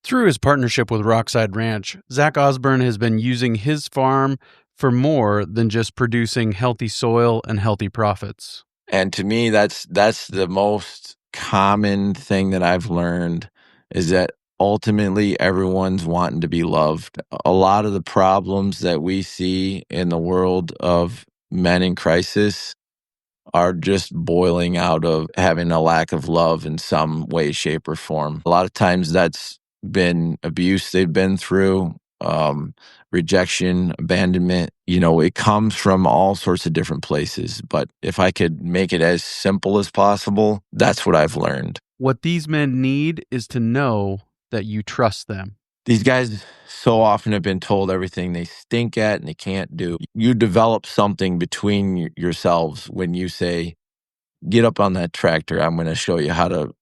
Through his partnership with Rockside Ranch, Zach Osburn has been using his farm for more than just producing healthy soil and healthy profits. And to me, that's the most common thing that I've learned is that ultimately everyone's wanting to be loved. A lot of the problems that we see in the world of men in crisis are just boiling out of having a lack of love in some way, shape, or form. A lot of times that's been abuse they've been through, rejection, abandonment. It comes from all sorts of different places. But if I could make it as simple as possible, that's what I've learned. What these men need is to know that you trust them. These guys so often have been told everything they stink at and they can't do. You develop something between yourselves when you say, get up on that tractor. I'm going to show you how to,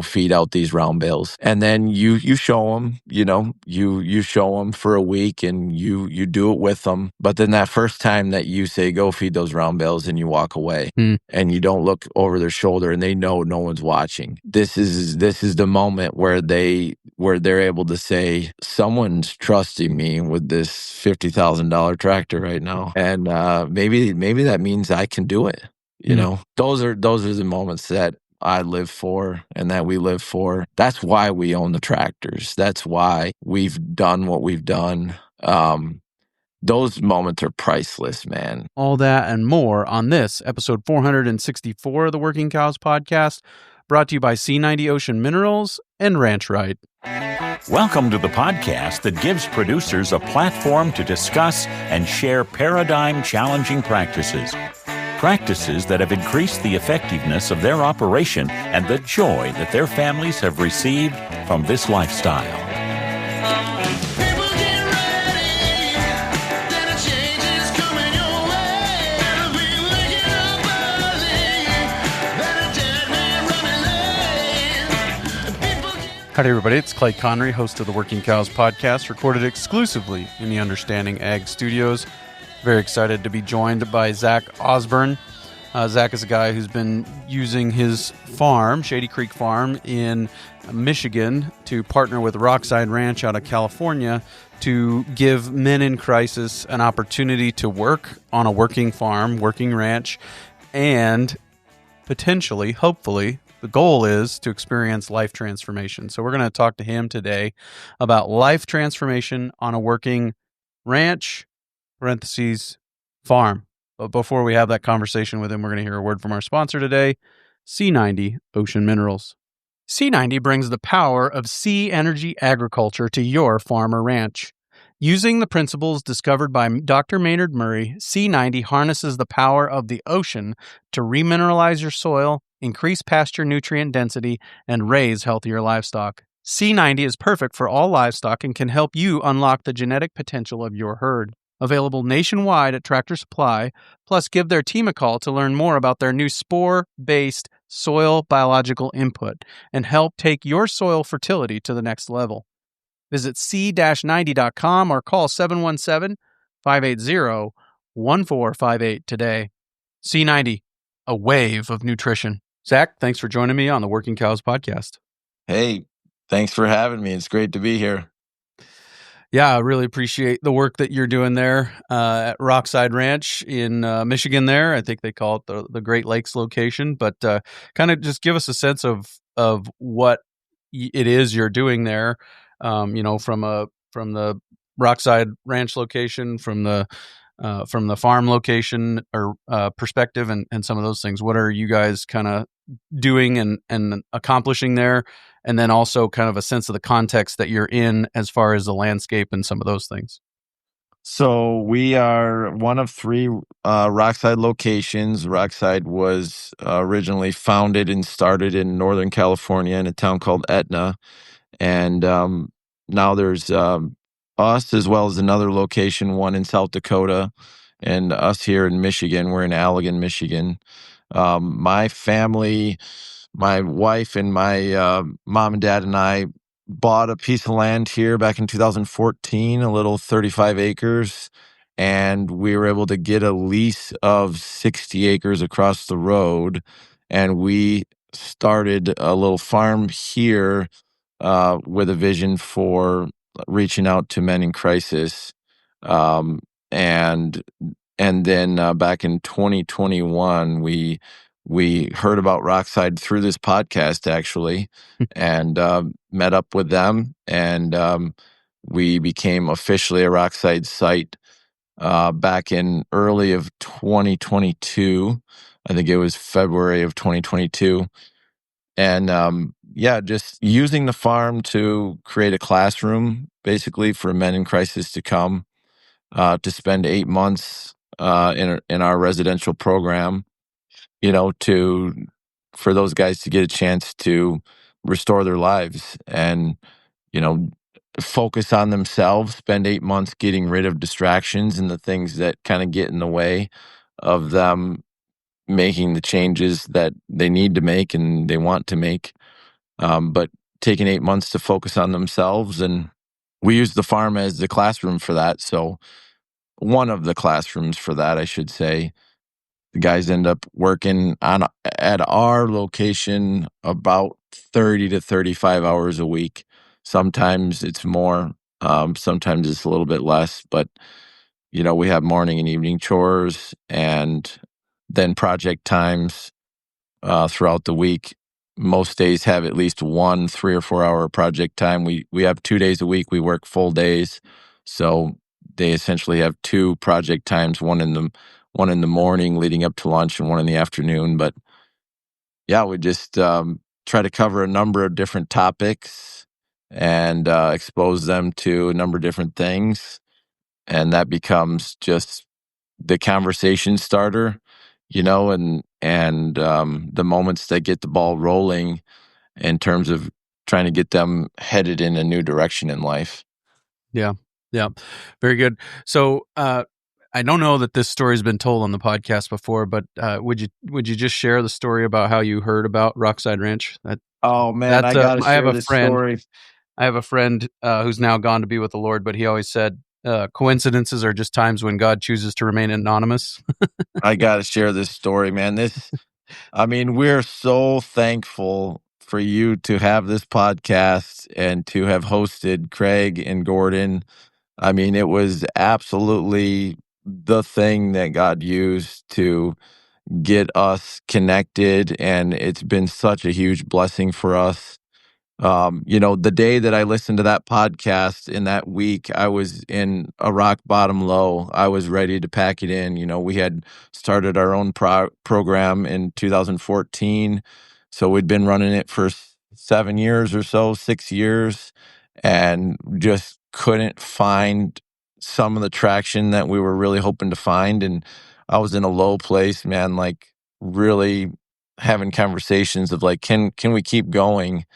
feed out these round bales. And then you show them, you show them for a week and you do it with them. But then that first time that you say, go feed those round bales and you walk away and you don't look over their shoulder and they know no one's watching. This is the moment where they're able to say, someone's trusting me with this $50,000 tractor right now. And maybe that means I can do it. Those are the moments that I live for and that we live for. That's why we own the tractors. That's why we've done what we've done. Those moments are priceless, man. All that and more on this episode 464 of the Working Cows podcast, brought to you by C90 Ocean Minerals and Ranch Right. Welcome to the podcast that gives producers a platform to discuss and share paradigm-challenging practices that have increased the effectiveness of their operation and the joy that their families have received from this lifestyle. Howdy, everybody. It's Clay Connery, host of the Working Cows podcast, recorded exclusively in the Understanding Ag Studios. Very excited to be joined by Zach Osburn. Zach is a guy who's been using his farm, Shady Creek Farm in Michigan, to partner with Rockside Ranch out of California to give men in crisis an opportunity to work on a working farm, working ranch, and potentially, hopefully, the goal is to experience life transformation. So we're going to talk to him today about life transformation on a working ranch, parentheses, farm. But before we have that conversation with him, we're going to hear a word from our sponsor today, C90 Ocean Minerals. C90 brings the power of sea energy agriculture to your farm or ranch. Using the principles discovered by Dr. Maynard Murray, C90 harnesses the power of the ocean to remineralize your soil, increase pasture nutrient density, and raise healthier livestock. C90 is perfect for all livestock and can help you unlock the genetic potential of your herd. Available nationwide at Tractor Supply, plus give their team a call to learn more about their new spore-based soil biological input and help take your soil fertility to the next level. Visit c-90.com or call 717-580-1458 today. C90, a wave of nutrition. Zach, thanks for joining me on the Working Cows podcast. Hey, thanks for having me. It's great to be here. Yeah, I really appreciate the work that you're doing there at Rockside Ranch in Michigan there. I think they call it the Great Lakes location, but kind of just give us a sense of what it is you're doing there, from the Rockside Ranch location, from the farm location or perspective and some of those things. What are you guys kind of doing and accomplishing there? And then also kind of a sense of the context that you're in as far as the landscape and some of those things. So we are one of three Rockside locations. Rockside was originally founded and started in Northern California in a town called Etna. And now there's us as well as another location, one in South Dakota, and us here in Michigan. We're in Allegan, Michigan. My family, my wife and my mom and dad and I bought a piece of land here back in 2014, a little 35 acres, and we were able to get a lease of 60 acres across the road, and we started a little farm here with a vision for reaching out to men in crisis. Um, and then back in 2021, we heard about Rockside through this podcast, actually, and met up with them, and we became officially a Rockside site back in early of 2022. I think it was February of 2022. And just using the farm to create a classroom, basically, for men in crisis to come to spend 8 months in our residential program, for those guys to get a chance to restore their lives and, you know, focus on themselves, spend 8 months getting rid of distractions and the things that kind of get in the way of them making the changes that they need to make and they want to make. But taking 8 months to focus on themselves. And we use the farm as the classroom for that. So one of the classrooms for that, I should say. The guys end up working at our location about 30 to 35 hours a week. Sometimes it's more, sometimes it's a little bit less, but we have morning and evening chores and then project times throughout the week. Most days have at least one 3 or 4 hour project time. We have 2 days a week. We work full days. So they essentially have two project times, one in the morning leading up to lunch and one in the afternoon. But yeah, we just try to cover a number of different topics and expose them to a number of different things. And that becomes just the conversation starter, and the moments that get the ball rolling in terms of trying to get them headed in a new direction in life. Yeah. Very good. So I don't know that this story's been told on the podcast before, but would you just share the story about how you heard about Rockside Ranch? Oh man, I gotta share this story. I have a friend who's now gone to be with the Lord, but he always said coincidences are just times when God chooses to remain anonymous. I gotta share this story, man. We're so thankful for you to have this podcast and to have hosted Craig and Gordon. It was absolutely the thing that God used to get us connected, and it's been such a huge blessing for us. The day that I listened to that podcast in that week, I was in a rock bottom low. I was ready to pack it in. We had started our own program in 2014. So we'd been running it for 7 years or so, 6 years, and just couldn't find some of the traction that we were really hoping to find. And I was in a low place, man, like really having conversations of like, can we keep going?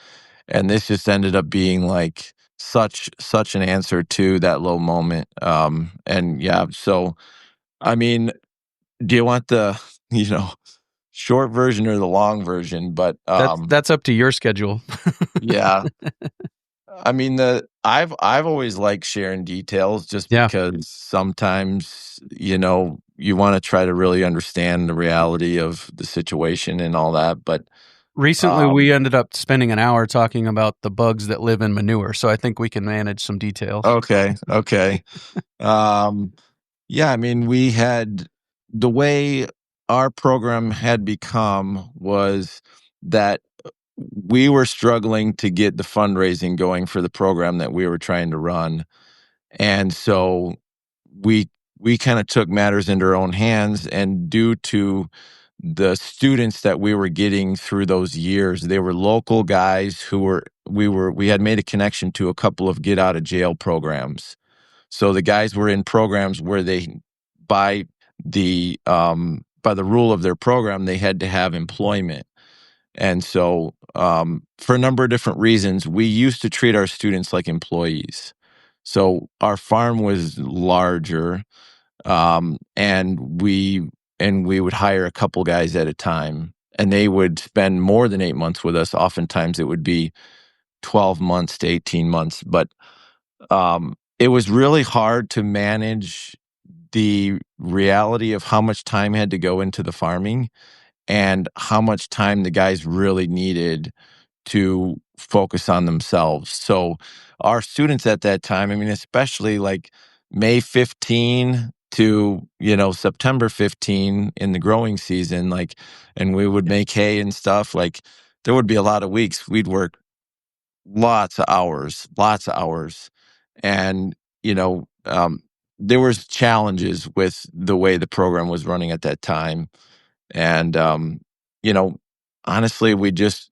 And this just ended up being like such an answer to that low moment. And yeah, so do you want the short version or the long version? But that's up to your schedule. Yeah. I've always liked sharing details just because sometimes you want to try to really understand the reality of the situation and all that. But recently, we ended up spending an hour talking about the bugs that live in manure, so I think we can manage some details. Okay. We had the way our program had become was that we were struggling to get the fundraising going for the program that we were trying to run. And so we kind of took matters into our own hands, and due to the students that we were getting through those years, they were local guys who we had made a connection to a couple of get out of jail programs. So the guys were in programs where they, by the rule of their program, they had to have employment. And so for a number of different reasons, we used to treat our students like employees. So our farm was larger, and we would hire a couple guys at a time, and they would spend more than 8 months with us. Oftentimes it would be 12 months to 18 months. But it was really hard to manage the reality of how much time had to go into the farming and how much time the guys really needed to focus on themselves. So our students at that time, I mean, especially like May 15 to, September 15 in the growing season, like, and we would make hay and stuff, like there would be a lot of weeks we'd work lots of hours. And, there was challenges with the way the program was running at that time. And, you know, honestly, we just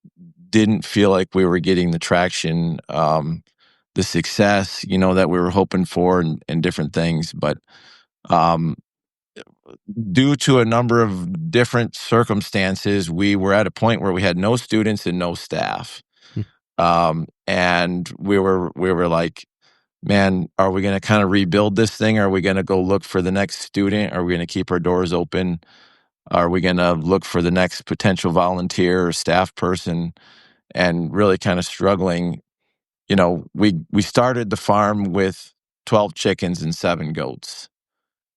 didn't feel like we were getting the traction, the success, that we were hoping for and different things. But um, due to a number of different circumstances, we were at a point where we had no students and no staff. And we were like, man, are we going to kind of rebuild this thing? Are we going to go look for the next student? Are we going to keep our doors open? Are we going to look for the next potential volunteer or staff person? And really kind of struggling. We started the farm with 12 chickens and 7 goats,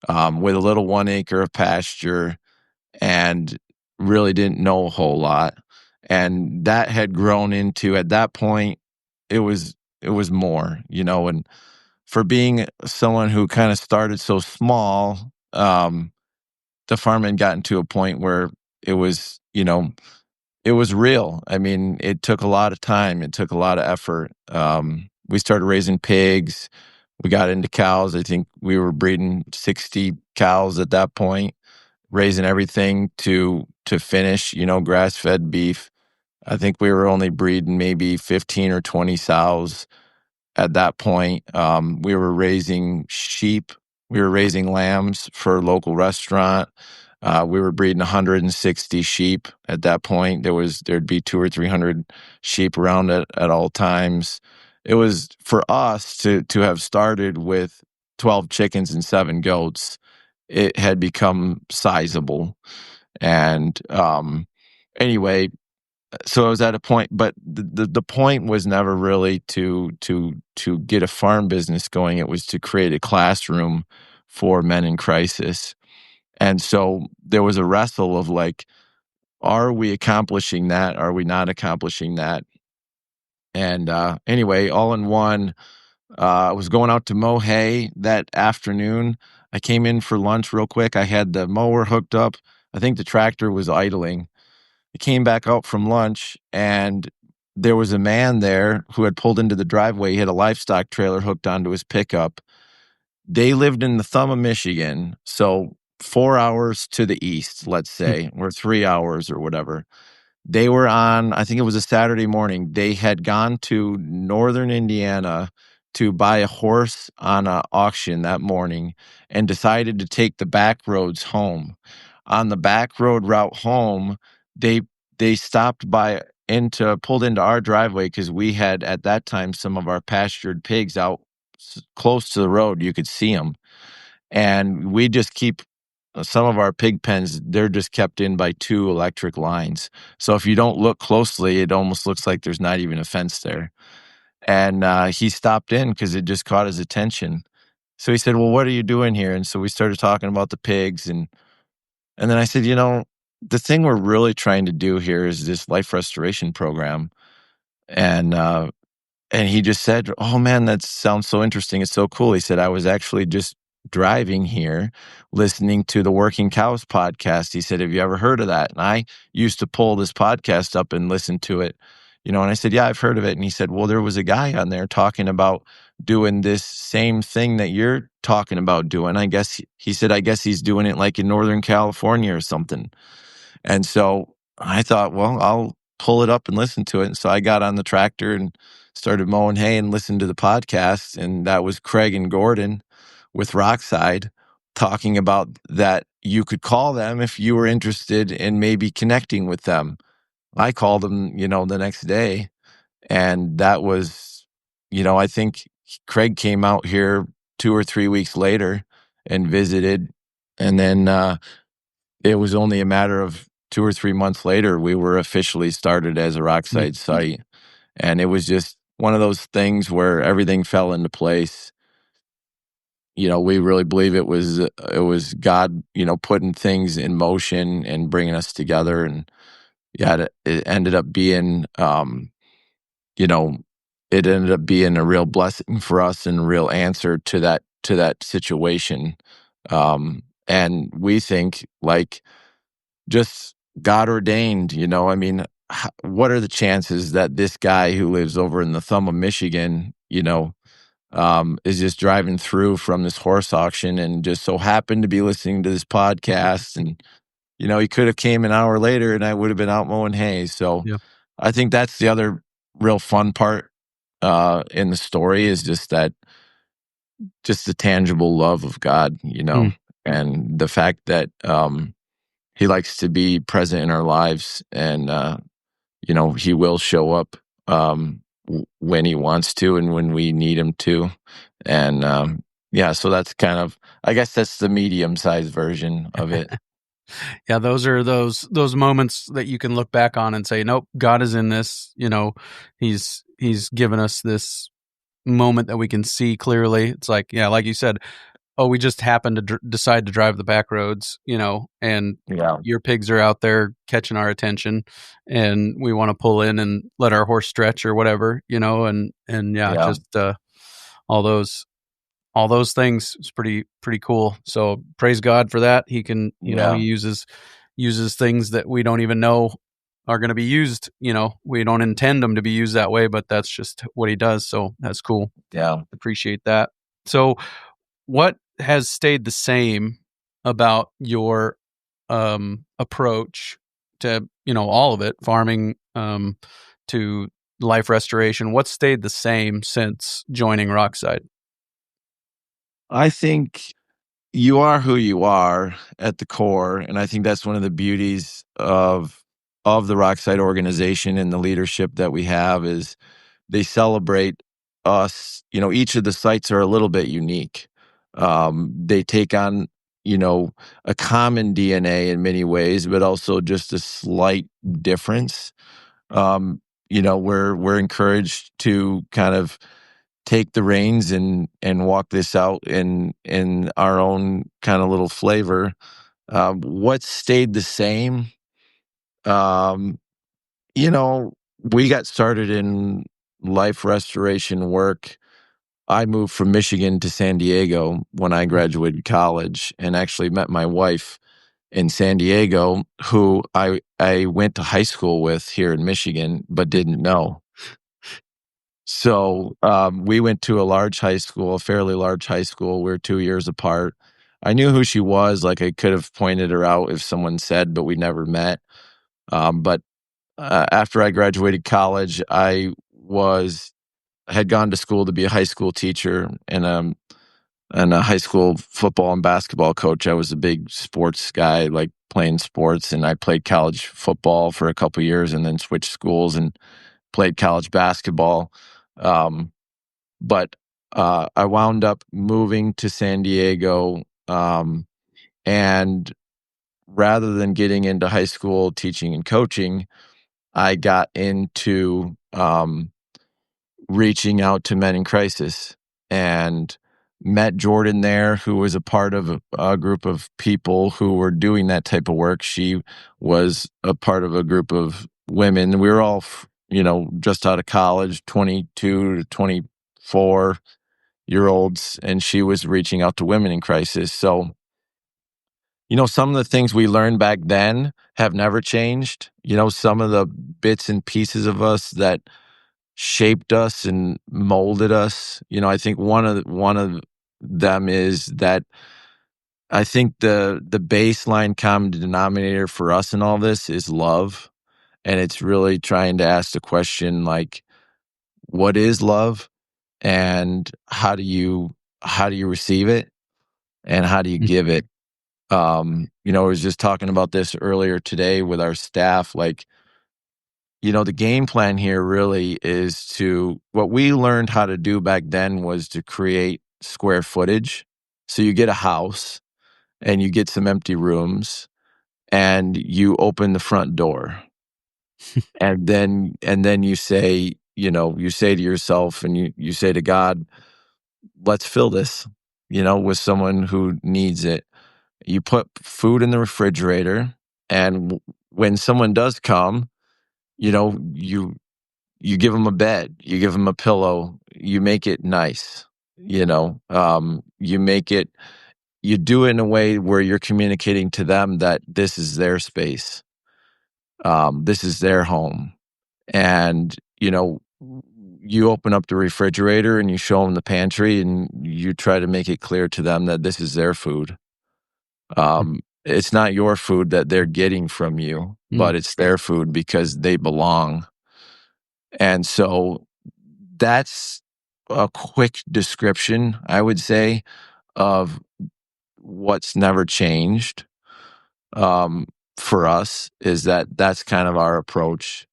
with a little 1 acre of pasture, and really didn't know a whole lot. And that had grown into, at that point, it was more, and for being someone who kind of started so small, the farm had gotten to a point where it was, it was real. I mean, it took a lot of time. It took a lot of effort. We started raising pigs. We got into cows. I think we were breeding 60 cows at that point, raising everything to finish, grass-fed beef. I think we were only breeding maybe 15 or 20 sows at that point. We were raising sheep. We were raising lambs for a local restaurant. We were breeding 160 sheep at that point. There'd be 200 or 300 sheep around at all times. It was, for us to have started with 12 chickens and 7 goats, it had become sizable. And anyway, so I was at a point, but the point was never really to get a farm business going. It was to create a classroom for men in crisis. And so there was a wrestle of like, are we accomplishing that? Are we not accomplishing that? And anyway, all in one, I was going out to mow hay that afternoon. I came in for lunch real quick. I had the mower hooked up. I think the tractor was idling. I came back out from lunch, and there was a man there who had pulled into the driveway. He had a livestock trailer hooked onto his pickup. They lived in the thumb of Michigan, so 4 hours to the east, let's say, or 3 hours or whatever. They were on, I think it was a Saturday morning. They had gone to northern Indiana to buy a horse on an auction that morning and decided to take the back roads home. On the back road route home, they stopped pulled into our driveway because we had at that time some of our pastured pigs out close to the road. You could see them. And we just keep some of our pig pens, they're just kept in by 2 electric lines. So if you don't look closely, it almost looks like there's not even a fence there. And he stopped in because it just caught his attention. So he said, well, what are you doing here? And so we started talking about the pigs. And then I said, the thing we're really trying to do here is this life restoration program. And he just said, oh man, that sounds so interesting. It's so cool. He said, I was actually just driving here listening to the Working Cows podcast. He said, have you ever heard of that? And I used to pull this podcast up and listen to it, and I said, yeah, I've heard of it. And he said, well, there was a guy on there talking about doing this same thing that you're talking about doing. I guess he said, I guess he's doing it like in Northern California or something. And so I thought, well, I'll pull it up and listen to it. And so I got on the tractor and started mowing hay and listened to the podcast. And that was Craig and Gordon with Rockside talking about that you could call them if you were interested in maybe connecting with them. I called them, the next day. And that was, I think Craig came out here 2 or 3 weeks later and visited. And then it was only a matter of 2 or 3 months later, we were officially started as a Rockside site. And it was just one of those things where everything fell into place. We really believe it was God, putting things in motion and bringing us together. And yeah, it ended up being you know, it ended up being a real blessing for us and a real answer to that situation. And we think like just God ordained, I mean, what are the chances that this guy who lives over in the thumb of Michigan, is just driving through from this horse auction and just so happened to be listening to this podcast, and he could have came an hour later and I would have been out mowing hay. So Yeah. I think that's the other real fun part in the story is just the tangible love of God, Mm. and the fact that he likes to be present in our lives, and he will show up when he wants to and when we need him to. And yeah, so that's kind of, I guess that's the medium-sized version of it. Yeah, those are those moments that you can look back on and say, nope, God is in this. He's given us this moment that we can see clearly. It's like, yeah, like you said, oh, we just happened to decide to drive the back roads, and Yeah. your pigs are out there catching our attention, and we want to pull in and let our horse stretch or whatever, and yeah, Yeah. just all those things is pretty cool. So praise God for that. He can, he uses things that we don't even know are going to be used. We don't intend them to be used that way, but that's just what he does. So that's cool. Yeah. Appreciate that. So what has stayed the same about your approach to, all of it, farming to life restoration? What stayed the same since joining Rockside? I think you are who you are at the core, and I think that's one of the beauties of the Rockside organization and the leadership that we have is they celebrate us. Each of the sites are a little bit unique. They take on, a common DNA in many ways, but also just a slight difference. We're encouraged to kind of take the reins and walk this out in our own kind of little flavor. What stayed the same? Um, we got started in life restoration work. I moved from Michigan to San Diego when I graduated college and actually met my wife in San Diego, who I went to high school with here in Michigan, but didn't know. So we went to a fairly large high school. We were 2 years apart. I knew who she was. Like I could have pointed her out if someone said, but we never met. But after I graduated college, had gone to school to be a high school teacher and a high school football and basketball coach. I was a big sports guy, like playing sports, and I played college football for a couple years and then switched schools and played college basketball. But I wound up moving to San Diego, and rather than getting into high school teaching and coaching, I got into reaching out to men in crisis and met Jordan there, who was a part of a group of people who were doing that type of work. She was a part of a group of women. We were all, just out of college, 22 to 24-year-olds, and she was reaching out to women in crisis. So, some of the things we learned back then have never changed. Some of the bits and pieces of us that shaped us and molded us. I think one of them is that I think the baseline common denominator for us in all this is love. And it's really trying to ask the question like, what is love? And how do you receive it? And how do you give it? I was just talking about this earlier today with our staff, like, the game plan here really is what we learned how to do back then was to create square footage. So you get a house and you get some empty rooms and you open the front door. and then you say, you say to yourself and you say to God, let's fill this, with someone who needs it. You put food in the refrigerator, and when someone does come, you you give them a bed, you give them a pillow, you make it nice, you do it in a way where you're communicating to them that this is their space. This is their home. And, you open up the refrigerator and you show them the pantry and you try to make it clear to them that this is their food. It's not your food that they're getting from you, but it's their food because they belong. And so that's a quick description, I would say, of what's never changed for us, is that's kind of our approach.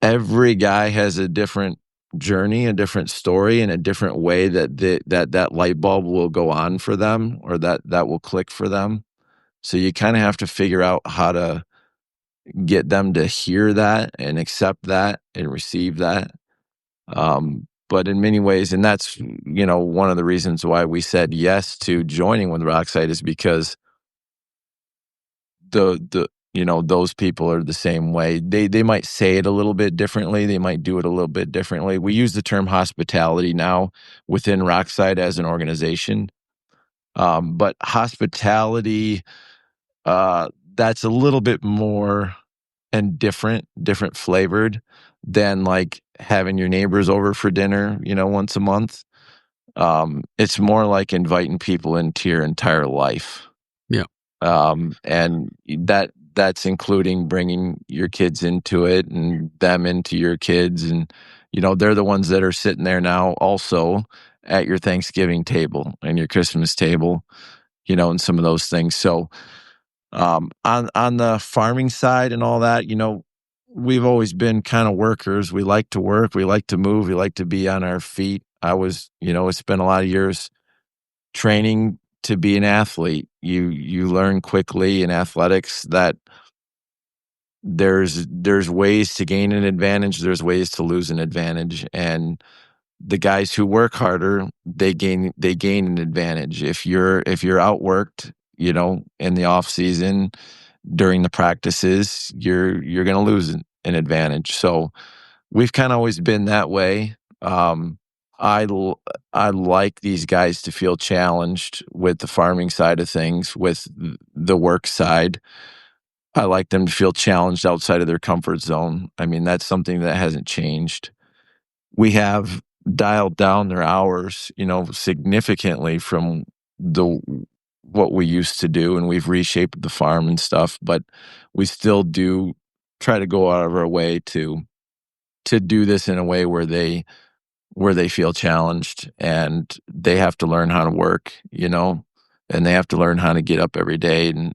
Every guy has a different journey, a different story, and a different way that light bulb will go on for them, or that will click for them. So you kind of have to figure out how to get them to hear that and accept that and receive that. But in many ways, and that's, one of the reasons why we said yes to joining with Rockside, is because those people are the same way. They might say it a little bit differently. They might do it a little bit differently. We use the term hospitality now within Rockside as an organization. But hospitality, that's a little bit more and different flavored than like having your neighbors over for dinner, once a month. It's more like inviting people into your entire life. Yeah. And that's including bringing your kids into it and them into your kids. And, they're the ones that are sitting there now also at your Thanksgiving table and your Christmas table, and some of those things. So, on the farming side and all that, we've always been kind of workers. We like to work. We like to move. We like to be on our feet. I spent a lot of years training to be an athlete. You learn quickly in athletics that there's ways to gain an advantage. There's ways to lose an advantage. And the guys who work harder, they gain an advantage. If you're outworked, in the off season during the practices, you're going to lose an advantage. So we've kind of always been that way. I like these guys to feel challenged with the farming side of things, with the work side. I like them to feel challenged outside of their comfort zone. I mean, that's something that hasn't changed. We have dialed down their hours, significantly from what we used to do, and we've reshaped the farm and stuff, but we still do try to go out of our way to do this in a way where they feel challenged, and they have to learn how to work, and they have to learn how to get up every day and,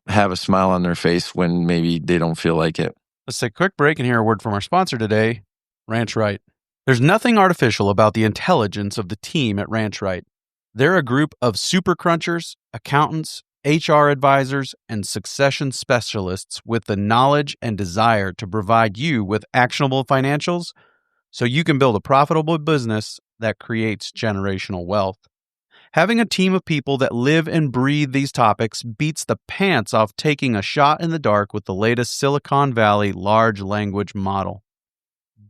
have a smile on their face when maybe they don't feel like it. Let's take a quick break and hear a word from our sponsor today, Ranch Right. There's nothing artificial about the intelligence of the team at Ranch Right. They're a group of super crunchers, accountants, HR advisors, and succession specialists with the knowledge and desire to provide you with actionable financials so you can build a profitable business that creates generational wealth. Having a team of people that live and breathe these topics beats the pants off taking a shot in the dark with the latest Silicon Valley large language model.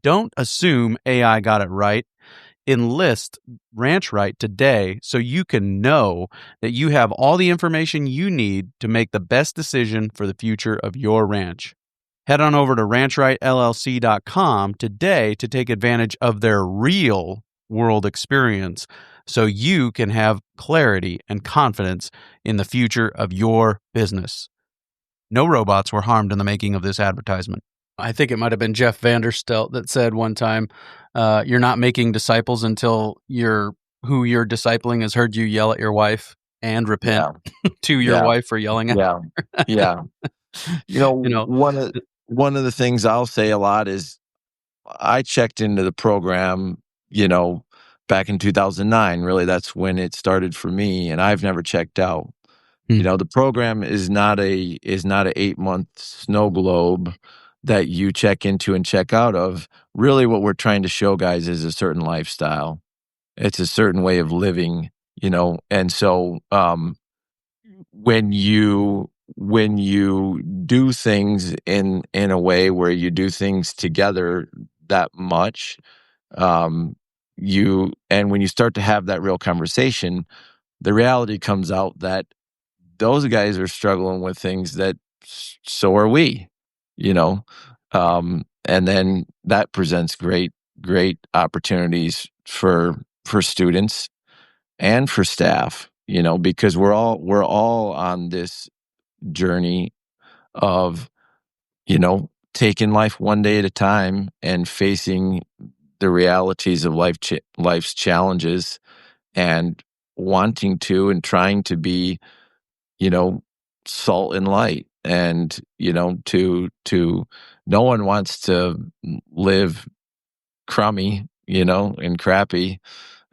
Don't assume AI got it right. Enlist Ranch Right today so you can know that you have all the information you need to make the best decision for the future of your ranch. Head on over to ranchrightllc.com today to take advantage of their real world experience so you can have clarity and confidence in the future of your business. No robots were harmed in the making of this advertisement. I think it might have been Jeff Vanderstelt that said one time, you're not making disciples until who you're discipling has heard you yell at your wife and repent to your wife for yelling at her. Yeah. One of the things I'll say a lot is I checked into the program, back in 2009. Really, that's when it started for me, and I've never checked out. The program is not a 8-month snow globe that you check into and check out of. Really, what we're trying to show guys is a certain lifestyle. It's a certain way of living, and so when you when you do things in a way where you do things together that much, and when you start to have that real conversation, the reality comes out that those guys are struggling with things that so are we, you know. And then that presents great opportunities for students and for staff, because we're all on this journey of, taking life one day at a time and facing the realities of life's challenges, and wanting to and trying to be, you know, salt and light. And, to no one wants to live crummy, and crappy.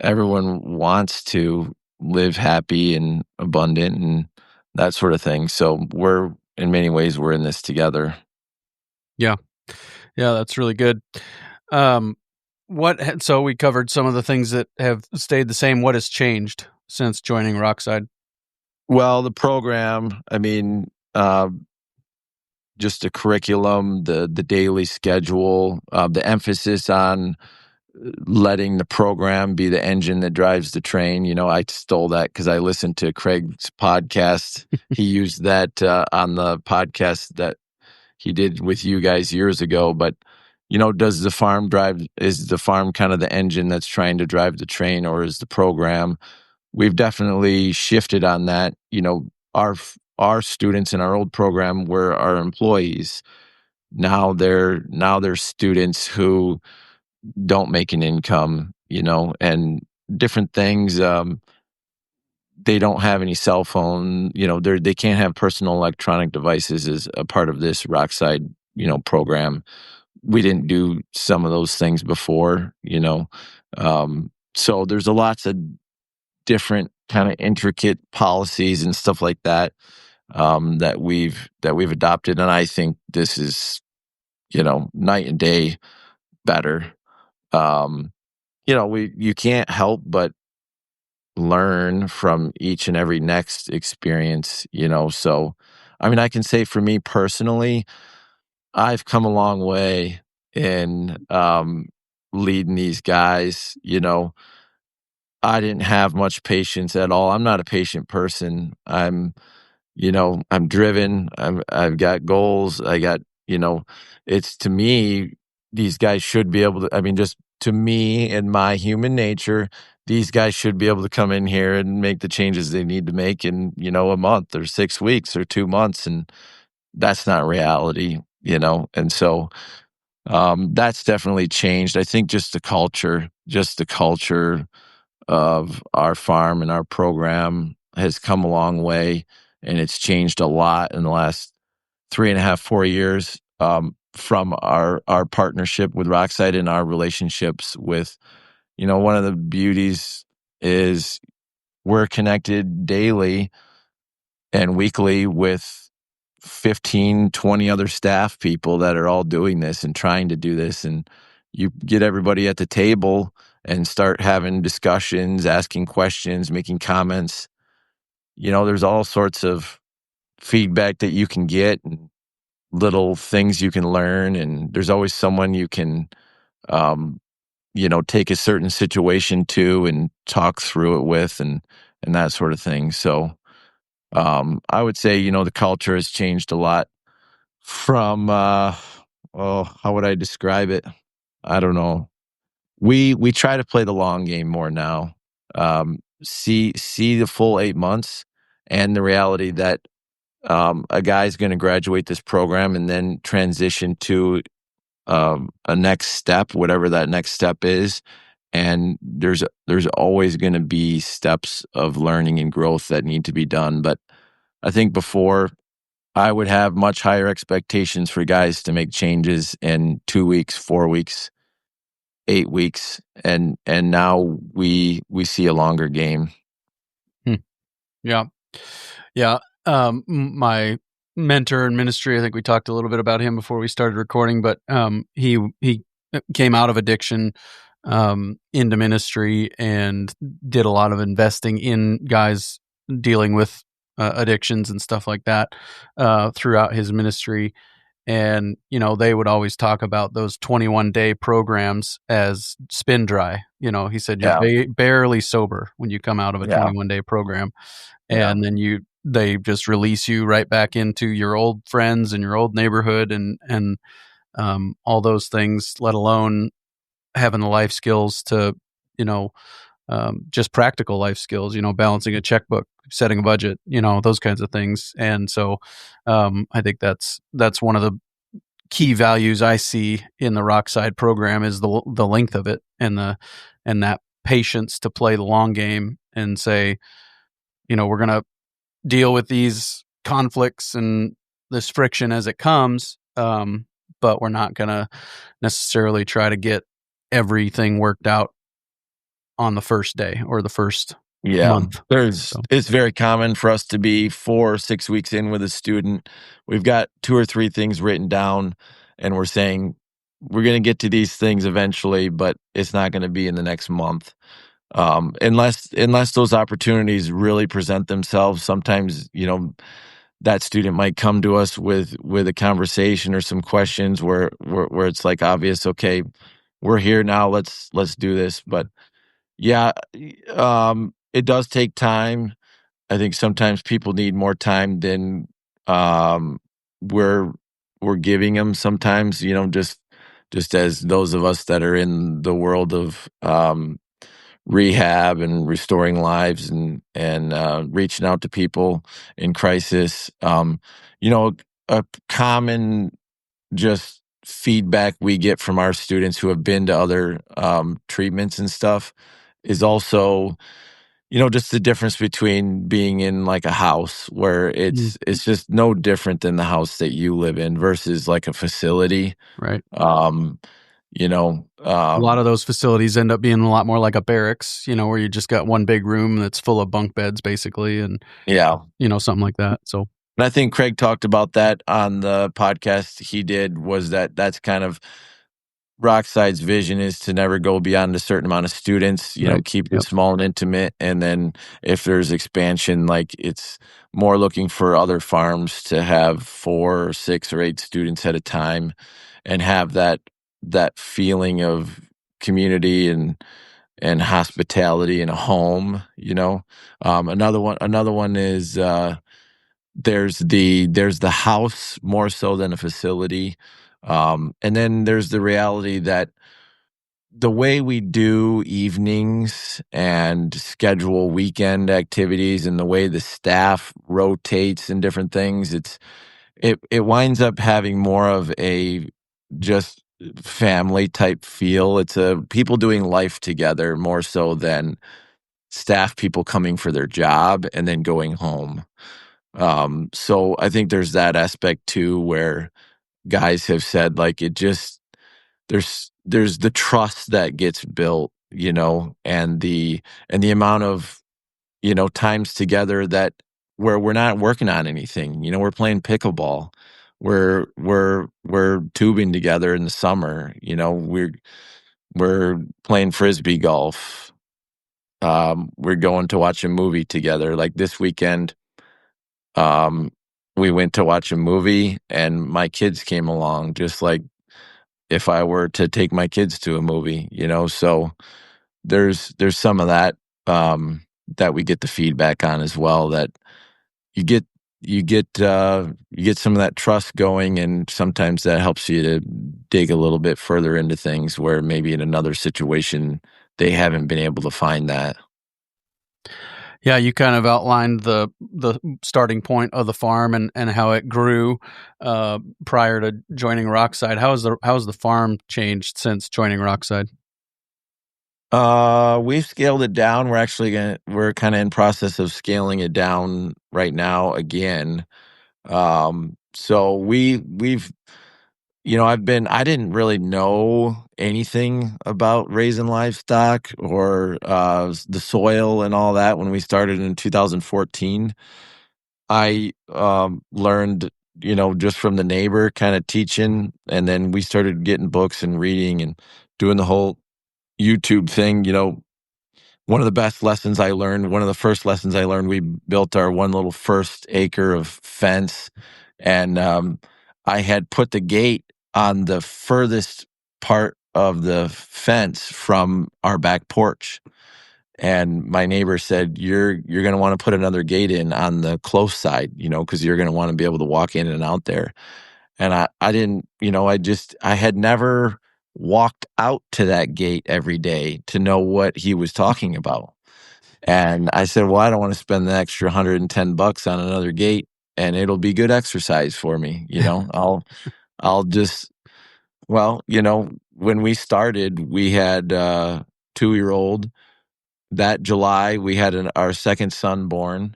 Everyone wants to live happy and abundant and that sort of thing. So in many ways, we're in this together. Yeah. Yeah, that's really good. So we covered some of the things that have stayed the same. What has changed since joining Rockside? Well, the program, I mean, just the curriculum, the daily schedule, the emphasis on letting the program be the engine that drives the train. I stole that because I listened to Craig's podcast. He used that on the podcast that he did with you guys years ago. But, is the farm kind of the engine that's trying to drive the train, or is the program? We've definitely shifted on that. Our students in our old program were our employees. Now they're students who don't make an income, and different things. They don't have any cell phone, they can't have personal electronic devices as a part of this Rockside, program. We didn't do some of those things before, so there's lots of different kind of intricate policies and stuff like that, that we've adopted. And I think this is, night and day better. You can't help but learn from each and every next experience, so, I mean, I can say for me personally, I've come a long way in, leading these guys. I didn't have much patience at all. I'm not a patient person. I'm driven. I've got goals. It's, to me, these guys should be able to, I mean, just to me and my human nature, these guys should be able to come in here and make the changes they need to make in, a month or 6 weeks or 2 months. And that's not reality, And so, that's definitely changed. I think just the culture of our farm and our program has come a long way, and it's changed a lot in the last 3.5, 4 years, from our partnership with Rockside and our relationships with, one of the beauties is we're connected daily and weekly with 15, 20 other staff people that are all doing this and trying to do this. And you get everybody at the table and start having discussions, asking questions, making comments. There's all sorts of feedback that you can get and little things you can learn. And there's always someone you can, take a certain situation to and talk through it with, and that sort of thing. So, I would say, the culture has changed a lot from, how would I describe it? I don't know. We try to play the long game more now. See the full 8 months, and the reality that, a guy's going to graduate this program and then transition to, a next step, whatever that next step is. And there's always going to be steps of learning and growth that need to be done. But I think before, I would have much higher expectations for guys to make changes in 2 weeks, 4 weeks, 8 weeks, and now we see a longer game. Yeah. Yeah. My mentor in ministry, I think we talked a little bit about him before we started recording, but he came out of addiction into ministry and did a lot of investing in guys dealing with addictions and stuff like that throughout his ministry. And, they would always talk about those 21-day programs as spin dry. He said you're Yeah. barely sober when you come out of a Yeah. 21-day program. Yeah. And then they just release you right back into your old friends and your old neighborhood and all those things, let alone having the life skills to, just practical life skills, balancing a checkbook, setting a budget, those kinds of things. And so I think that's one of the key values I see in the Rockside program is the length of it and that patience to play the long game and say, we're going to deal with these conflicts and this friction as it comes, but we're not going to necessarily try to get everything worked out on the first day or the first month. It's very common for us to be 4 or 6 weeks in with a student. We've got 2 or 3 things written down, and we're saying we're going to get to these things eventually, but it's not going to be in the next month. Unless those opportunities really present themselves. Sometimes, that student might come to us with a conversation or some questions where it's like obvious, okay, we're here now, let's do this. But yeah, it does take time. I think sometimes people need more time than um, we're giving them. Sometimes, just as those of us that are in the world of rehab and restoring lives and reaching out to people in crisis. A common just feedback we get from our students who have been to other treatments and stuff is also, just the difference between being in like a house where it's just no different than the house that you live in versus like a facility. Right. A lot of those facilities end up being a lot more like a barracks, where you just got one big room that's full of bunk beds basically. And something like that. So, and I think Craig talked about that on the podcast he did, was that's kind of Rockside's vision is to never go beyond a certain amount of students, right. Keep it small and intimate. And then if there's expansion, like it's more looking for other farms to have 4 or 6 or 8 students at a time and have that feeling of community and hospitality in a home, Another one is there's the house more so than a facility. And then there's the reality that the way we do evenings and schedule weekend activities and the way the staff rotates and different things, it winds up having more of a just family type feel. It's people doing life together more so than staff people coming for their job and then going home. So I think there's that aspect too, where guys have said like there's the trust that gets built, and the amount of, times together that where we're not working on anything, we're playing pickleball, we're tubing together in the summer, we're playing frisbee golf, we're going to watch a movie together. Like this weekend, we went to watch a movie and my kids came along, just like if I were to take my kids to a movie, so there's some of that, that we get the feedback on as well, that you get some of that trust going, and sometimes that helps you to dig a little bit further into things where maybe in another situation they haven't been able to find that. Yeah, you kind of outlined the starting point of the farm and how it grew prior to joining Rockside. How has the farm changed since joining Rockside? We've scaled it down. We're kind of in process of scaling it down right now again. So we've I didn't really know anything about raising livestock or the soil and all that when we started in 2014. I learned, just from the neighbor kind of teaching, and then we started getting books and reading and doing the whole YouTube thing, one of the best lessons I learned, one of the first lessons I learned, we built our one little first acre of fence, and I had put the gate on the furthest part of the fence from our back porch. And my neighbor said, "You're going to want to put another gate in on the close side, because you're going to want to be able to walk in and out there." And I didn't, I had never walked out to that gate every day to know what he was talking about. And I said, "Well, I don't want to spend the extra $110 on another gate, and it'll be good exercise for me. I'll just, well, when we started, we had a 2-year-old. That July, we had our second son born,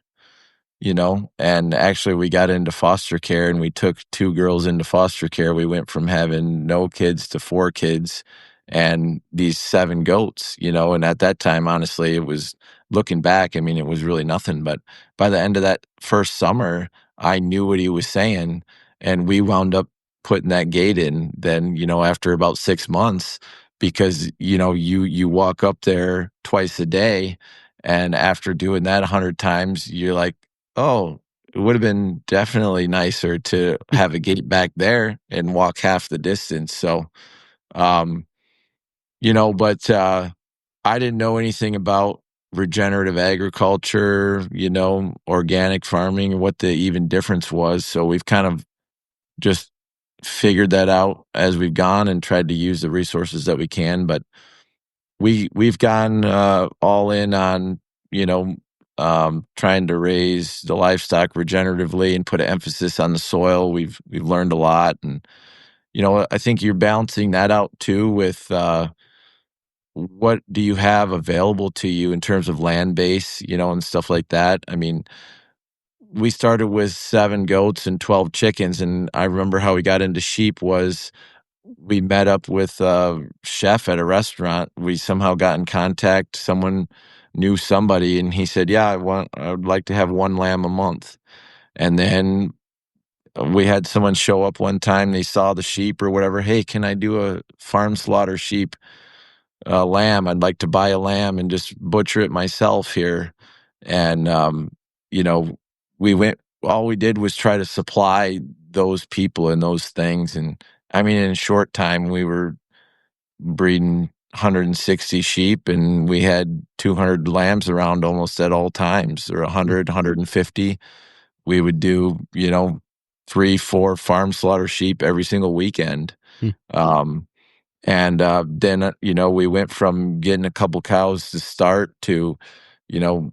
and actually we got into foster care, and we took 2 girls into foster care. We went from having no kids to 4 kids and these 7 goats, and at that time, honestly, it was, looking back, I mean, it was really nothing. But by the end of that first summer, I knew what he was saying, and we wound up putting that gate in then, after about 6 months, because, you walk up there twice a day, and after doing that 100 times, you're like, oh, it would have been definitely nicer to have a gate back there and walk half the distance. So, um, but I didn't know anything about regenerative agriculture, organic farming, and what the even difference was. So we've kind of just figured that out as we've gone and tried to use the resources that we can. But we've gone all in on, trying to raise the livestock regeneratively and put an emphasis on the soil. We've learned a lot, and I think you're balancing that out too with what do you have available to you in terms of land base, and stuff like that. I mean, we started with 7 goats and 12 chickens, and I remember how we got into sheep was we met up with a chef at a restaurant. We somehow got in contact. Someone knew somebody, and he said, "Yeah, I would like to have 1 lamb a month." And then we had someone show up one time. They saw the sheep or whatever. "Hey, can I do a farm slaughter sheep lamb? I'd like to buy a lamb and just butcher it myself here." And you know, we went. All we did was try to supply those people and those things. And I mean, in a short time, we were breeding 160 sheep, and we had 200 lambs around almost at all times, or 100, 150. We would do, 3, 4 farm slaughter sheep every single weekend. Hmm. And then, we went from getting a couple cows to start to, you know,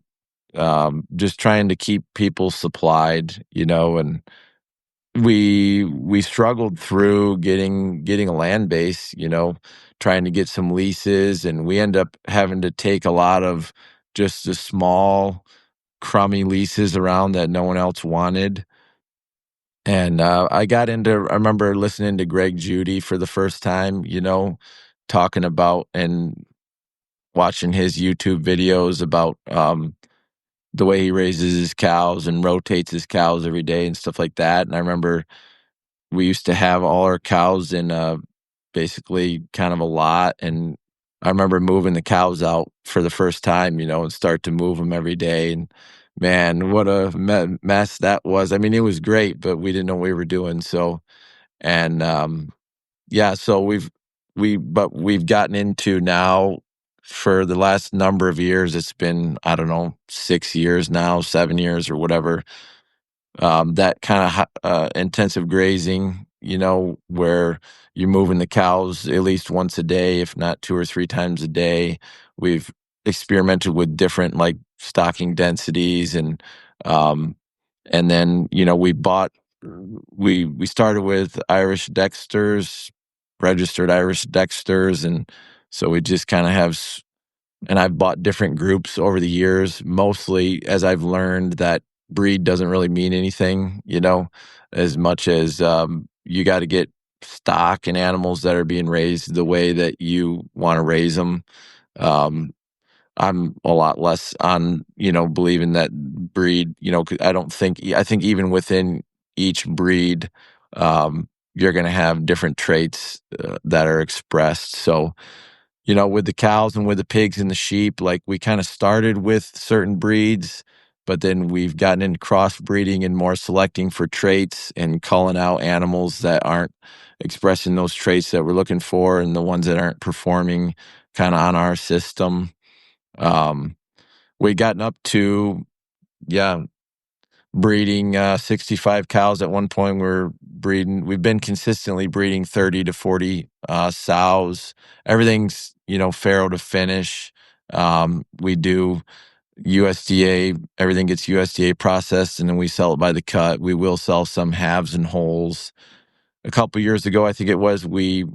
just trying to keep people supplied, and we struggled through getting a land base, trying to get some leases, and we end up having to take a lot of just the small crummy leases around that no one else wanted. And I remember listening to Greg Judy for the first time, talking about and watching his YouTube videos about the way he raises his cows and rotates his cows every day and stuff like that. And I remember we used to have all our cows in basically kind of a lot. And I remember moving the cows out for the first time, and start to move them every day. And man, what a mess that was. I mean, it was great, but we didn't know what we were doing. So, and yeah, so we've gotten into now for the last number of years. It's been, I don't know, 6 years now, 7 years or whatever. That kind of intensive grazing, where you're moving the cows at least once a day, if not 2 or 3 times a day. We've experimented with different like stocking densities, and then we started with Irish Dexters, registered Irish Dexters, and so we just kind of have. And I've bought different groups over the years, mostly as I've learned that breed doesn't really mean anything, as much as you got to get stock and animals that are being raised the way that you want to raise them. I'm a lot less on, believing that breed, 'cause I think even within each breed, you're going to have different traits that are expressed. So, with the cows and with the pigs and the sheep, like we kind of started with certain breeds, but then we've gotten into crossbreeding and more selecting for traits and calling out animals that aren't expressing those traits that we're looking for and the ones that aren't performing kind of on our system. We gotten up to, breeding 65 cows at one point. We've been consistently breeding 30 to 40 sows. Everything's, farrow to finish. We do USDA, everything gets USDA processed, and then we sell it by the cut. We will sell some halves and wholes. A couple years ago, I think it was, we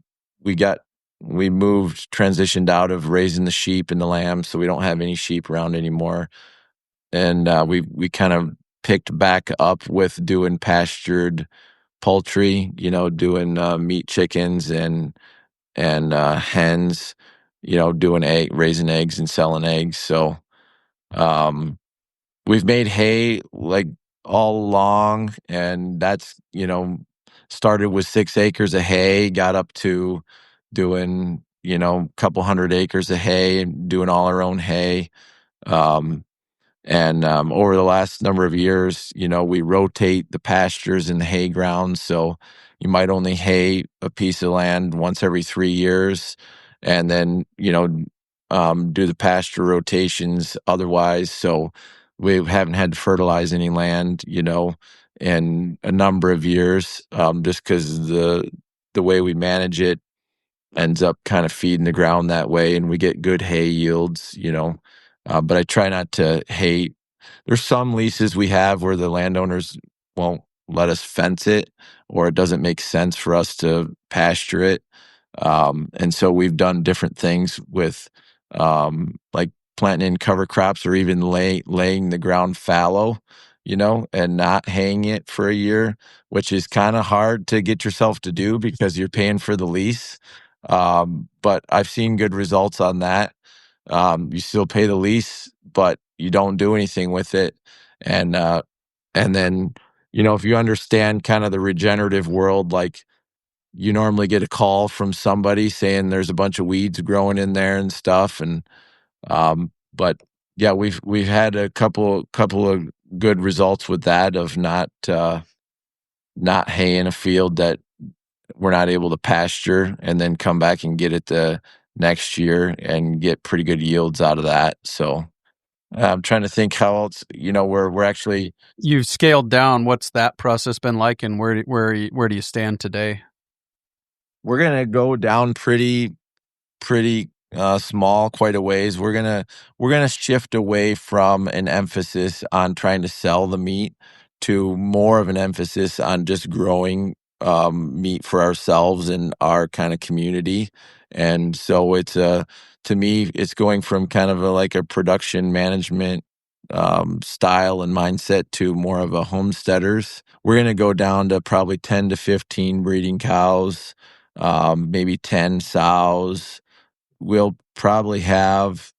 transitioned out of raising the sheep and the lambs, so we don't have any sheep around anymore. And we kind of picked back up with doing pastured poultry, doing meat chickens and hens, doing raising eggs and selling eggs. So we've made hay like all along, and that's, started with 6 acres of hay, got up to doing, a couple hundred acres of hay and doing all our own hay. And over the last number of years, we rotate the pastures and the hay grounds. So you might only hay a piece of land once every 3 years, and then, do the pasture rotations otherwise. So we haven't had to fertilize any land, in a number of years, just because the way we manage it ends up kind of feeding the ground that way, and we get good hay yields, but I try not to hay. There's some leases we have where the landowners won't let us fence it, or it doesn't make sense for us to pasture it. And so we've done different things with, like planting in cover crops, or even laying the ground fallow, and not haying it for a year, which is kind of hard to get yourself to do because you're paying for the lease. But I've seen good results on that. You still pay the lease, but you don't do anything with it. And then, if you understand kind of the regenerative world, like you normally get a call from somebody saying there's a bunch of weeds growing in there and stuff. And, but yeah, we've had a couple of good results with that, of not haying a field that we're not able to pasture, and then come back and get it the next year and get pretty good yields out of that. So I'm trying to think how else, we're actually. You've scaled down. What's that process been like, and where do you stand today? We're gonna go down pretty small, quite a ways. We're gonna shift away from an emphasis on trying to sell the meat to more of an emphasis on just growing meat for ourselves and our kind of community. And so it's to me, it's going from kind of like a production management style and mindset to more of a homesteaders. We're going to go down to probably 10 to 15 breeding cows, maybe 10 sows. We'll probably have,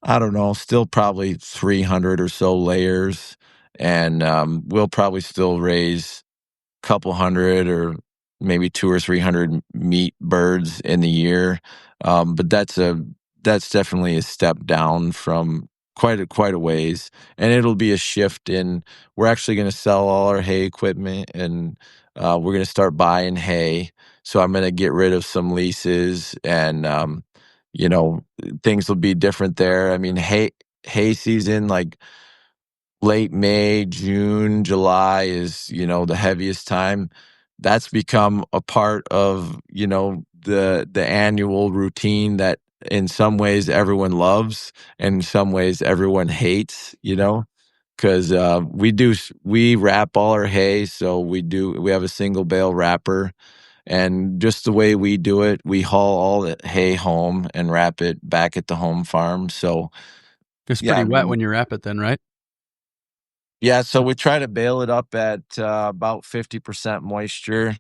I don't know, still probably 300 or so layers. And we'll probably still raise couple hundred, or maybe 200 or 300 meat birds in the year. But that's definitely a step down from quite a ways. And it'll be a shift in, we're actually going to sell all our hay equipment, and we're going to start buying hay. So I'm going to get rid of some leases, and, things will be different there. I mean, hay season, like late May, June, July is, the heaviest time. That's become a part of, the annual routine that in some ways everyone loves, and in some ways everyone hates, because we wrap all our hay. So we have a single bale wrapper, and just the way we do it, we haul all the hay home and wrap it back at the home farm. So it's pretty wet when you wrap it then, right? Yeah, so we try to bale it up at about 50% moisture.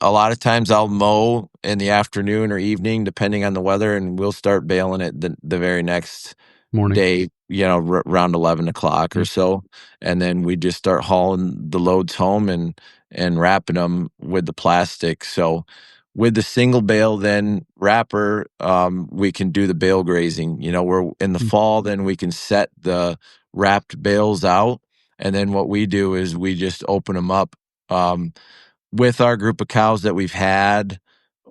A lot of times I'll mow in the afternoon or evening, depending on the weather, and we'll start baling it the very next morning day, around 11 o'clock or so. And then we just start hauling the loads home and wrapping them with the plastic. So with the single bale then wrapper, we can do the bale grazing. We're in the fall, then we can set the wrapped bales out. And then what we do is we just open them up. With our group of cows that we've had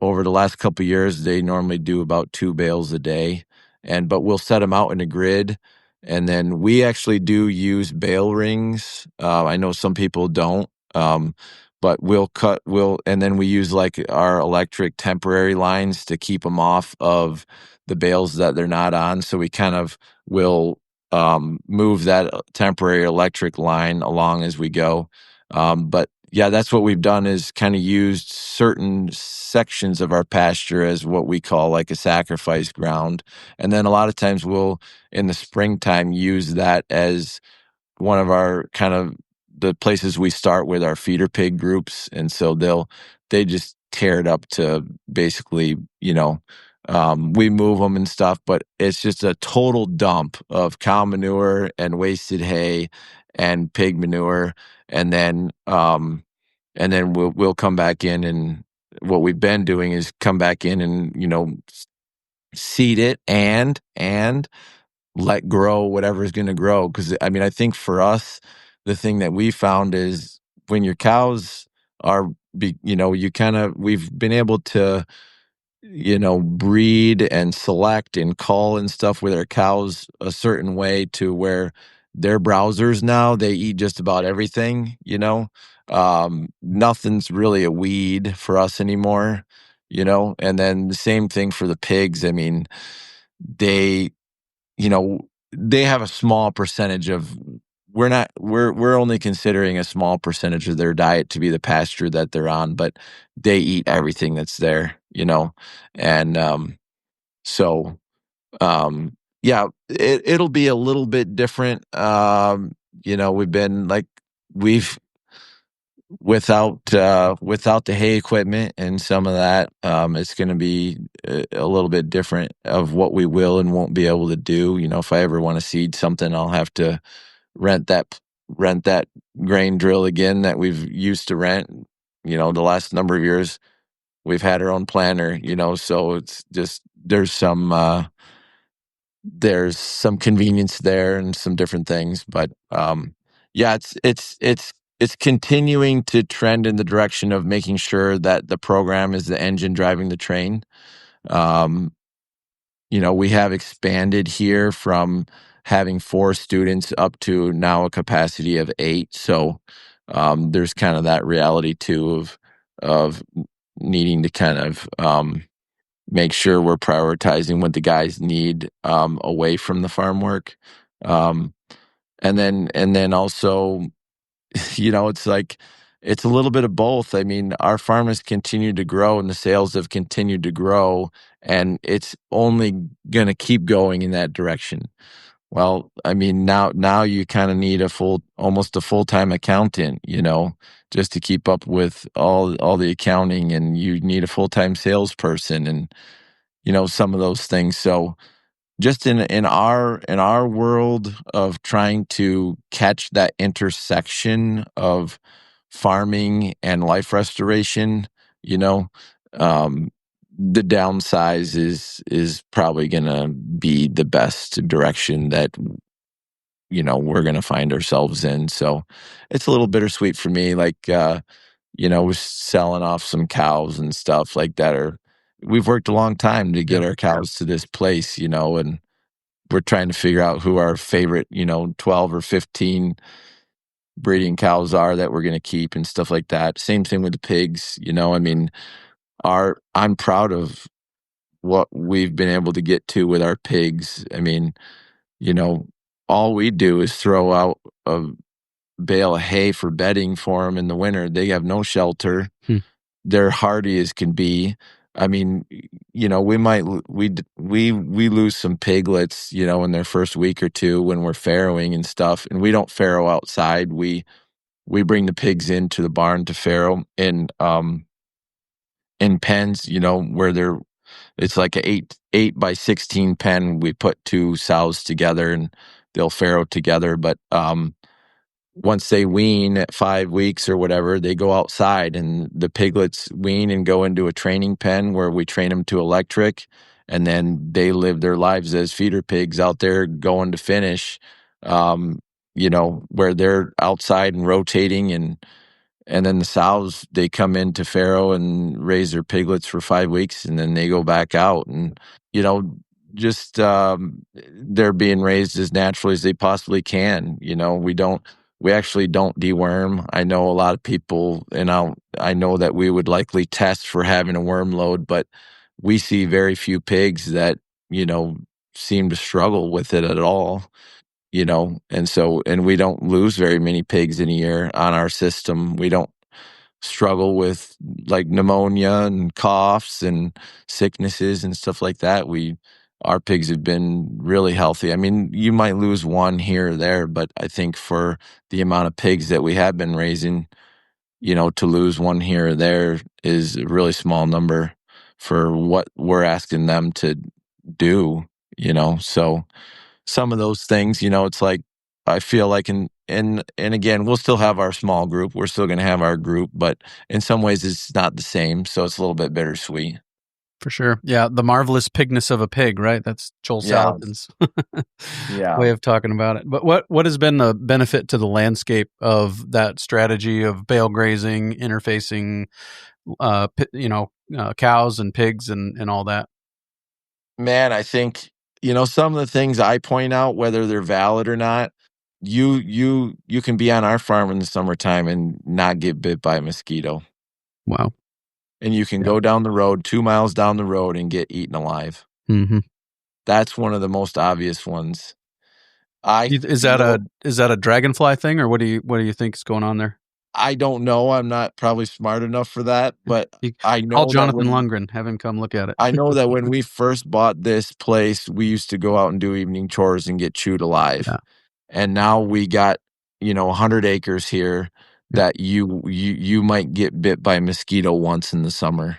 over the last couple of years, they normally do about 2 bales a day. But we'll set them out in a grid. And then we actually do use bale rings. I know some people don't. But and then we use like our electric temporary lines to keep them off of the bales that they're not on. So we kind of will move that temporary electric line along as we go. But yeah, that's what we've done, is kind of used certain sections of our pasture as what we call like a sacrifice ground. And then a lot of times we'll, in the springtime, use that as one of our kind of the places we start with our feeder pig groups. And so they just tear it up to basically, we move them and stuff, but it's just a total dump of cow manure and wasted hay and pig manure. And then we'll come back in, and what we've been doing is come back in and, seed it and let grow whatever is going to grow. Because I mean, I think for us, the thing that we found is when your cows are, we've been able to, breed and select and cull and stuff with our cows a certain way to where they're browsers now. They eat just about everything. Nothing's really a weed for us anymore. And then the same thing for the pigs. I mean, they they have a small percentage of, we're only considering a small percentage of their diet to be the pasture that they're on, but they eat everything that's there. And so yeah, it'll be a little bit different. We've without the hay equipment and some of that, it's going to be a little bit different of what we will and won't be able to do. If I ever want to seed something, I'll have to rent that grain drill again that we've used to rent. The last number of years we've had our own planter. So it's just there's some convenience there and some different things, but yeah, it's continuing to trend in the direction of making sure that the program is the engine driving the train. We have expanded here from having 4 students up to now a capacity of 8. So there's kind of that reality too of needing to kind of make sure we're prioritizing what the guys need away from the farm work. And then also, it's like, it's a little bit of both. I mean, our farm has continued to grow and the sales have continued to grow, and it's only going to keep going in that direction. Well, I mean, now you kind of need almost a full-time accountant, just to keep up with all the accounting, and you need a full-time salesperson and, some of those things. So just in our world of trying to catch that intersection of farming and life restoration, the downsize is probably going to be the best direction that we're going to find ourselves in. So it's a little bittersweet for me, like we're selling off some cows and stuff like that. We've worked a long time to get our cows to this place, and we're trying to figure out who our favorite 12 or 15 breeding cows are that we're going to keep and stuff like that. Same thing with the pigs. I mean, I'm proud of what we've been able to get to with our pigs. I mean, all we do is throw out a bale of hay for bedding for them in the winter. They have no shelter. They're hardy as can be. I mean, we lose some piglets, in their first week or two when we're farrowing and stuff, and we don't farrow outside. We bring the pigs into the barn to farrow in pens, where it's like a 8 by 16 pen. We put 2 sows together and they'll farrow together. But once they wean at 5 weeks or whatever, they go outside and the piglets wean and go into a training pen where we train them to electric. And then they live their lives as feeder pigs out there going to finish, where they're outside and rotating. And then the sows, they come into farrow and raise their piglets for 5 weeks, and then they go back out. And, you know, just they're being raised as naturally as they possibly can. We actually don't deworm. I know a lot of people, and I know that we would likely test for having a worm load, but we see very few pigs that, seem to struggle with it at all. And we don't lose very many pigs in a year on our system. We don't struggle with like pneumonia and coughs and sicknesses and stuff like that. Our pigs have been really healthy. I mean, you might lose one here or there, but I think for the amount of pigs that we have been raising, to lose one here or there is a really small number for what we're asking them to do, so some of those things, it's like, I feel like, and again, we'll still have our small group. We're still going to have our group, but in some ways it's not the same. So it's a little bit bittersweet. For sure. Yeah. The marvelous pigness of a pig, right? That's Joel Salatin's way of talking about it. But what has been the benefit to the landscape of that strategy of bale grazing, interfacing, cows and pigs and all that? Man, I think, some of the things I point out, whether they're valid or not, you can be on our farm in the summertime and not get bit by a mosquito. Wow. And you can go down the road, 2 miles down the road, and get eaten alive. Mm-hmm. That's one of the most obvious ones. Is that a dragonfly thing, or what do you think is going on there? I don't know. I'm not probably smart enough for that, but I know. Call Jonathan Lundgren, have him come look at it. I know that when we first bought this place, we used to go out and do evening chores and get chewed alive. Yeah. And now we got, 100 acres here that you might get bit by a mosquito once in the summer,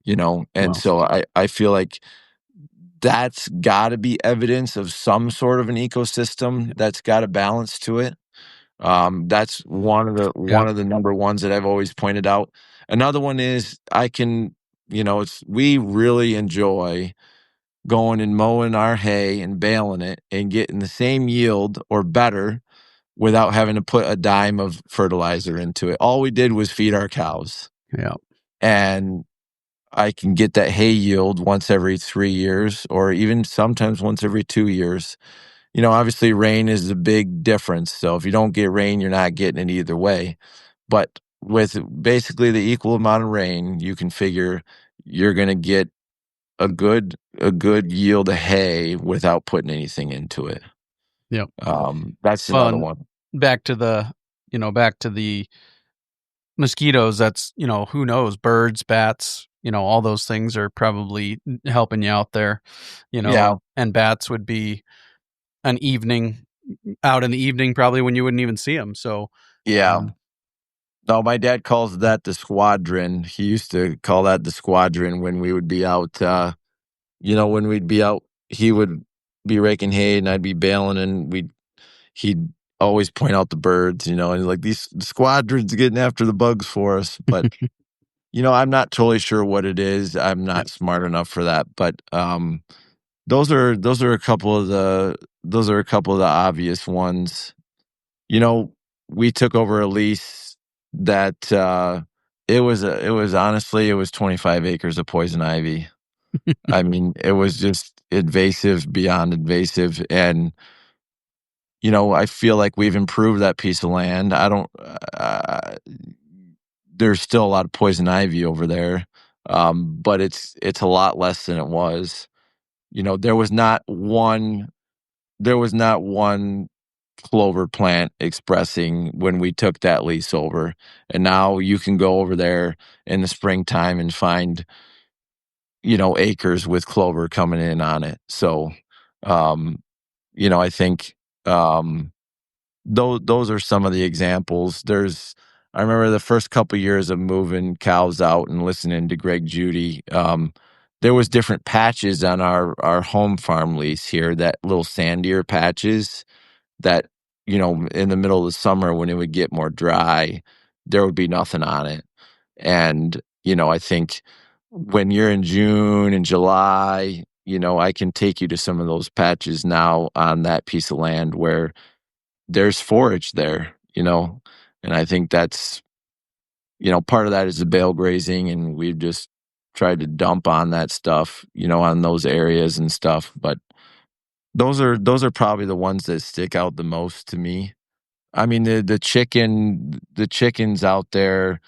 and wow. So I feel like that's got to be evidence of some sort of an ecosystem that's got a balance to it. That's one of the number ones that I've always pointed out. Another one is we really enjoy going and mowing our hay and baling it and getting the same yield or better without having to put a dime of fertilizer into it. All we did was feed our cows. Yeah. And I can get that hay yield once every 3 years or even sometimes once every 2 years. Obviously rain is the big difference. So if you don't get rain, you're not getting it either way. But with basically the equal amount of rain, you can figure you're going to get a good yield of hay without putting anything into it. Yeah. That's another one. Back to the mosquitoes. That's, who knows, birds, bats, all those things are probably helping you out there, and bats would be out in the evening, probably when you wouldn't even see them. So, no, my dad calls that the squadron. He used to call that the squadron when we would be out, when we'd be out, he would be raking hay and I'd be baling and he'd always point out the birds, and like these squadrons getting after the bugs for us. But, I'm not totally sure what it is. I'm not smart enough for that. But those are a couple of the obvious ones. We took over a lease that it was 25 acres of poison ivy. I mean, it was just invasive beyond invasive. And, I feel like we've improved that piece of land. There's still a lot of poison ivy over there. But it's a lot less than it was. There was not one clover plant expressing when we took that lease over. And now you can go over there in the springtime and find acres with clover coming in on it. So, I think those are some of the examples. I remember the first couple years of moving cows out and listening to Greg Judy. There was different patches on our home farm lease here, that little sandier patches that in the middle of the summer when it would get more dry, there would be nothing on it. And, I think when you're in June and July, I can take you to some of those patches now on that piece of land where there's forage there, and I think that's, part of that is the bale grazing, and we've just tried to dump on that stuff, on those areas and stuff. But those are probably the ones that stick out the most to me. I mean, the chickens out there,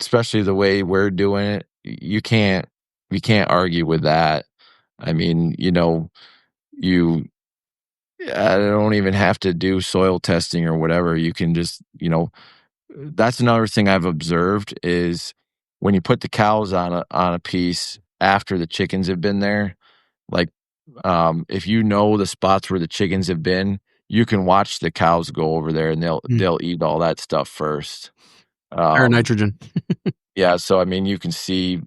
especially the way we're doing it, you can't argue with that. I mean, you I don't even have to do soil testing or whatever. You can just, that's another thing I've observed is when you put the cows on a piece after the chickens have been there, like if you know the spots where the chickens have been, you can watch the cows go over there and they'll eat all that stuff first. Higher nitrogen. Yeah, so I mean, you can see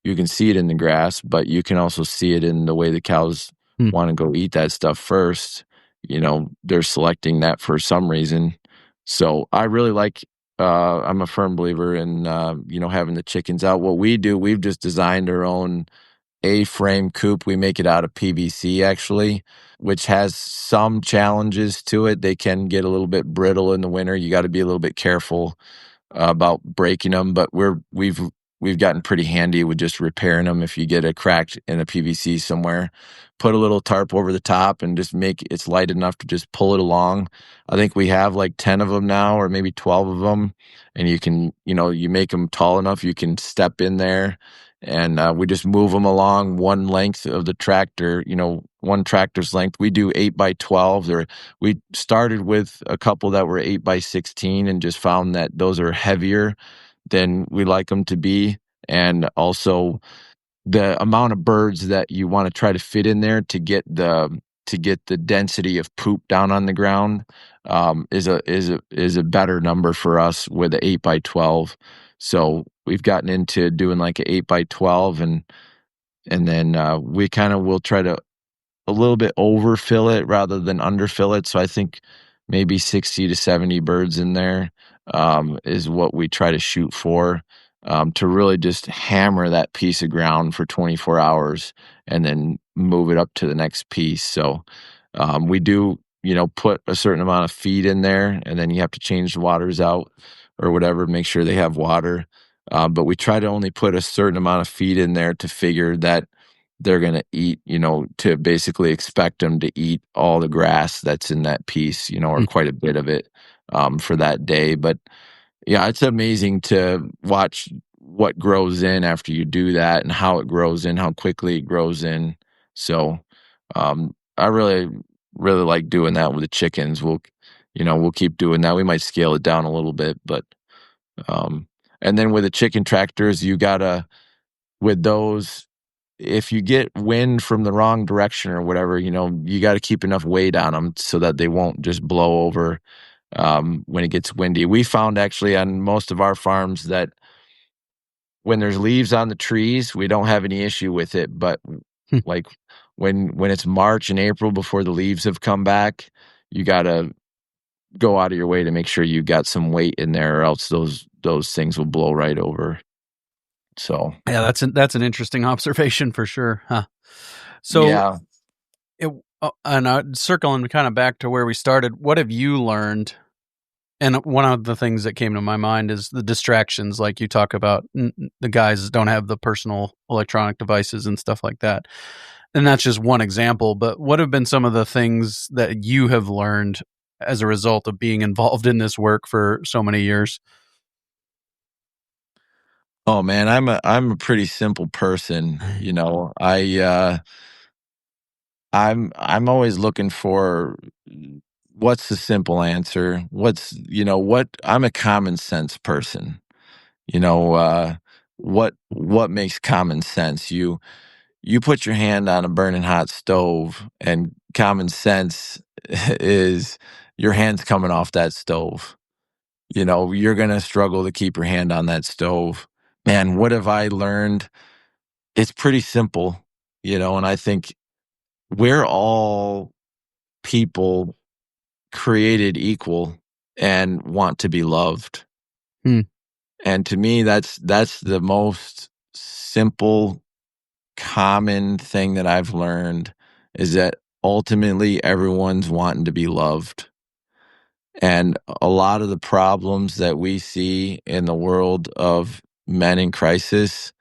it in the grass, but you can also see it in the way the cows want to go eat that stuff first. They're selecting that for some reason. So I really like. I'm a firm believer in having the chickens out. What we do, we've just designed our own A-frame coop. We make it out of PVC actually, which has some challenges to it. They can get a little bit brittle in the winter. You got to be a little bit careful about breaking them, but we've gotten pretty handy with just repairing them. If you get a crack in a PVC somewhere, put a little tarp over the top and just make it's light enough to just pull it along. I think we have like 10 of them now, or maybe 12 of them, and you can you make them tall enough you can step in there, and we just move them along one length of the tractor, one tractor's length. We do 8x12. We started with a couple that were 8x16 and just found that those are heavier than we like them to be. And also the amount of birds that you want to try to fit in there to get the density of poop down on the ground is a better number for us with the 8x12. So we've gotten into doing like an 8x12, and then we kind of will try to a little bit overfill it rather than underfill it. So I think maybe 60 to 70 birds in there is what we try to shoot for, to really just hammer that piece of ground for 24 hours and then move it up to the next piece. So we do, put a certain amount of feed in there, and then you have to change the waters out or whatever, make sure they have water. But we try to only put a certain amount of feed in there to figure that they're going to eat, to basically expect them to eat all the grass that's in that piece, or quite a bit of it for that day. But yeah, it's amazing to watch what grows in after you do that and how it grows in, how quickly it grows in. So I really, really like doing that with the chickens. We'll keep doing that. We might scale it down a little bit, but and then with the chicken tractors, with those, if you get wind from the wrong direction or whatever, you got to keep enough weight on them so that they won't just blow over when it gets windy. We found actually on most of our farms that when there's leaves on the trees, we don't have any issue with it. But like when it's March and April before the leaves have come back, you got to go out of your way to make sure you got some weight in there, or else those things will blow right over. So yeah, that's an interesting observation for sure, huh? So yeah. And circling kind of back to where we started, what have you learned? And one of the things that came to my mind is the distractions, like you talk about. The guys don't have the personal electronic devices and stuff like that. And that's just one example. But what have been some of the things that you have learned as a result of being involved in this work for so many years? Oh man, I'm a pretty simple person. I'm always looking for what's the simple answer. I'm a common sense person. What makes common sense? You put your hand on a burning hot stove, and common sense is your hand's coming off that stove. You're going to struggle to keep your hand on that stove. Man, what have I learned? It's pretty simple, and I think we're all people created equal and want to be loved. And to me, that's the most simple, common thing that I've learned, is that ultimately everyone's wanting to be loved. And a lot of the problems that we see in the world of men in crisis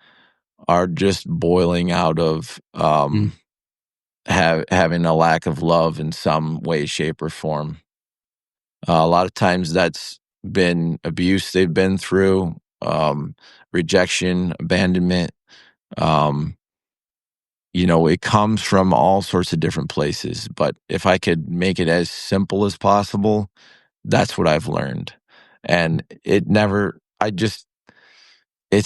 are just boiling out of having a lack of love in some way, shape, or form. A lot of times that's been abuse they've been through, rejection, abandonment. It comes from all sorts of different places. But if I could make it as simple as possible, that's what I've learned. And it's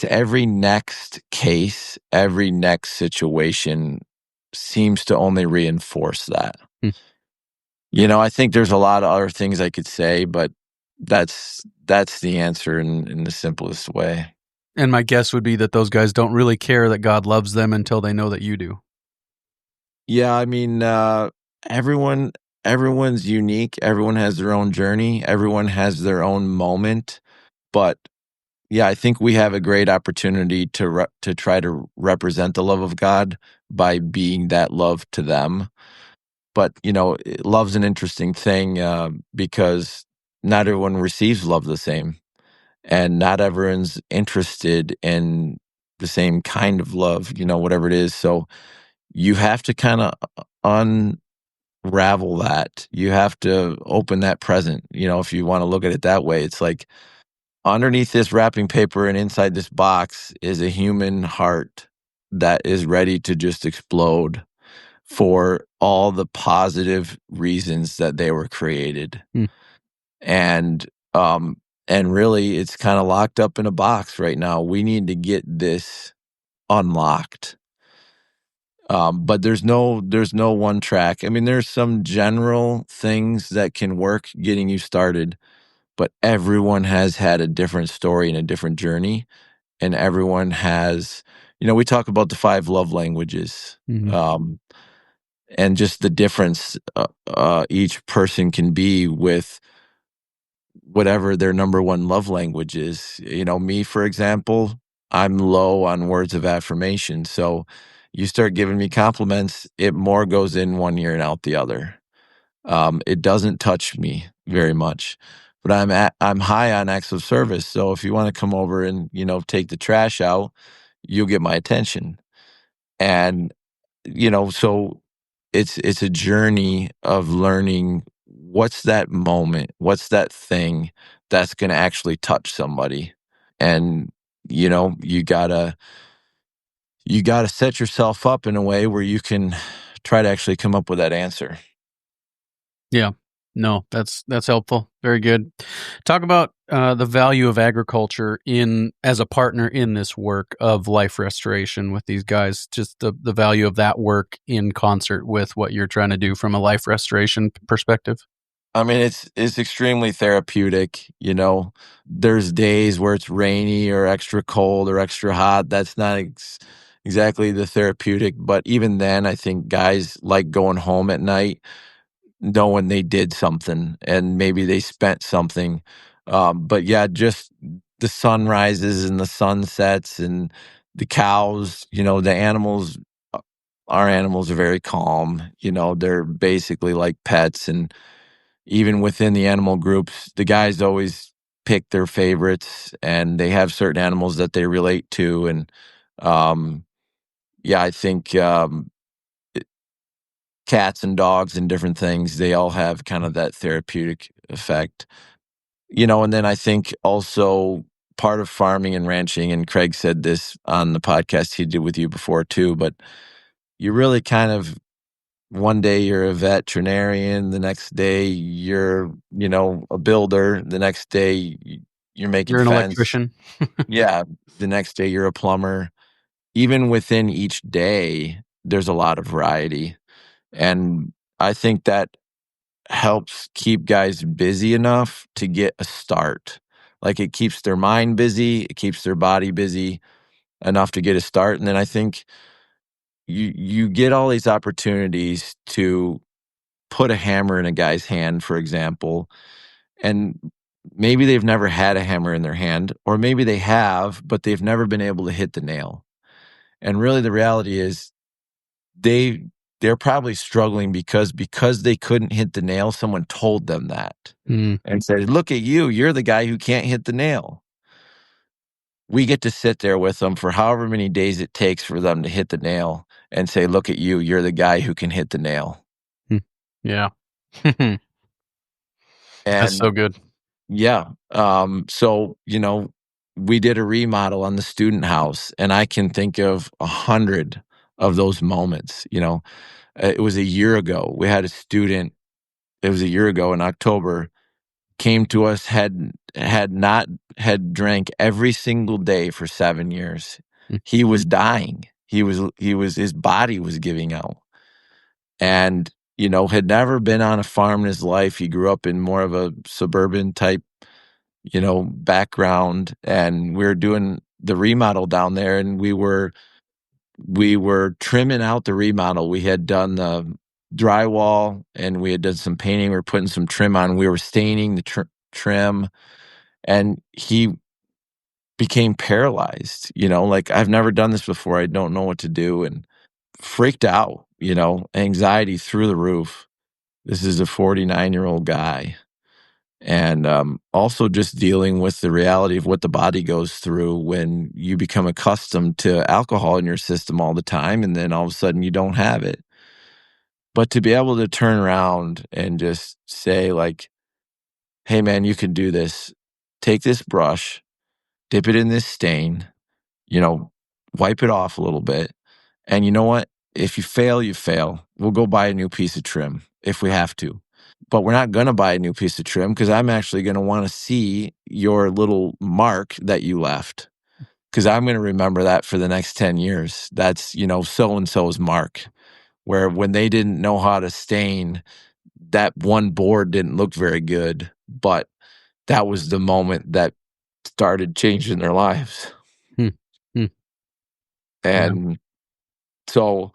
every next case, every next situation seems to only reinforce that. I think there's a lot of other things I could say, but that's the answer in the simplest way. And my guess would be that those guys don't really care that God loves them until they know that you do. Yeah, I mean, everyone's unique. Everyone has their own journey. Everyone has their own moment. But yeah, I think we have a great opportunity to try to represent the love of God by being that love to them. But love's an interesting thing because not everyone receives love the same, and not everyone's interested in the same kind of love. Whatever it is. So you have to kind of unravel that. You have to open that present. If you want to look at it that way, it's like underneath this wrapping paper and inside this box is a human heart that is ready to just explode for all the positive reasons that they were created. And really it's kind of locked up in a box right now. We need to get this unlocked. But there's no one track. I mean, there's some general things that can work getting you started, but everyone has had a different story and a different journey. And everyone has, we talk about the 5 love languages, and just the difference each person can be with whatever their number one love language is. Me, for example, I'm low on words of affirmation. So you start giving me compliments, it more goes in one ear and out the other. It doesn't touch me very much, but I'm high on acts of service. So if you want to come over and, take the trash out, you'll get my attention. And, so it's a journey of learning what's that moment, what's that thing that's going to actually touch somebody. And, you gotta set yourself up in a way where you can try to actually come up with that answer. Yeah. No, that's helpful. Very good. Talk about the value of agriculture as a partner in this work of life restoration with these guys. Just the value of that work in concert with what you're trying to do from a life restoration perspective. I mean, it's extremely therapeutic. There's days where it's rainy or extra cold or extra hot. That's not exactly the therapeutic, but even then, I think guys like going home at night knowing they did something and maybe they spent something. But yeah, just the sunrises and the sunsets and the cows, the animals, our animals are very calm. They're basically like pets. And even within the animal groups, the guys always pick their favorites and they have certain animals that they relate to. And I think cats and dogs and different things, they all have kind of that therapeutic effect. And then I think also part of farming and ranching, and Craig said this on the podcast he did with you before too, but you really kind of, one day you're a veterinarian, the next day you're, a builder, the next day you're making You're an fence. electrician. Yeah, the next day you're a plumber. Even within each day, there's a lot of variety. And I think that helps keep guys busy enough to get a start. Like it keeps their mind busy, it keeps their body busy enough to get a start. And then I think you get all these opportunities to put a hammer in a guy's hand, for example, and maybe they've never had a hammer in their hand, or maybe they have, but they've never been able to hit the nail. And really the reality is they're probably struggling because they couldn't hit the nail, someone told them that and said, look at you, you're the guy who can't hit the nail. We get to sit there with them for however many days it takes for them to hit the nail and say, look at you, you're the guy who can hit the nail. Yeah. And That's so good. yeah. So, we did a remodel on the student house, and I can think of 100 of those moments. It was a year ago. We had a student, it was a year ago in October, came to us, had drank every single day for 7 years. He was dying. His body was giving out. And, had never been on a farm in his life. He grew up in more of a suburban type, background. And we were doing the remodel down there, and we were trimming out the remodel. We had done the drywall, and we had done some painting. We were putting some trim on. We were staining the trim, and he became paralyzed. Like, I've never done this before. I don't know what to do, and freaked out. Anxiety through the roof. This is a 49-year-old guy. And also just dealing with the reality of what the body goes through when you become accustomed to alcohol in your system all the time, and then all of a sudden you don't have it. But to be able to turn around and just say, like, hey, man, you can do this. Take this brush, dip it in this stain, wipe it off a little bit. And you know what? If you fail, you fail. We'll go buy a new piece of trim if we have to. But we're not going to buy a new piece of trim because I'm actually going to want to see your little mark that you left, because I'm going to remember that for the next 10 years. That's, so-and-so's mark, where when they didn't know how to stain, that one board didn't look very good, but that was the moment that started changing their lives. And so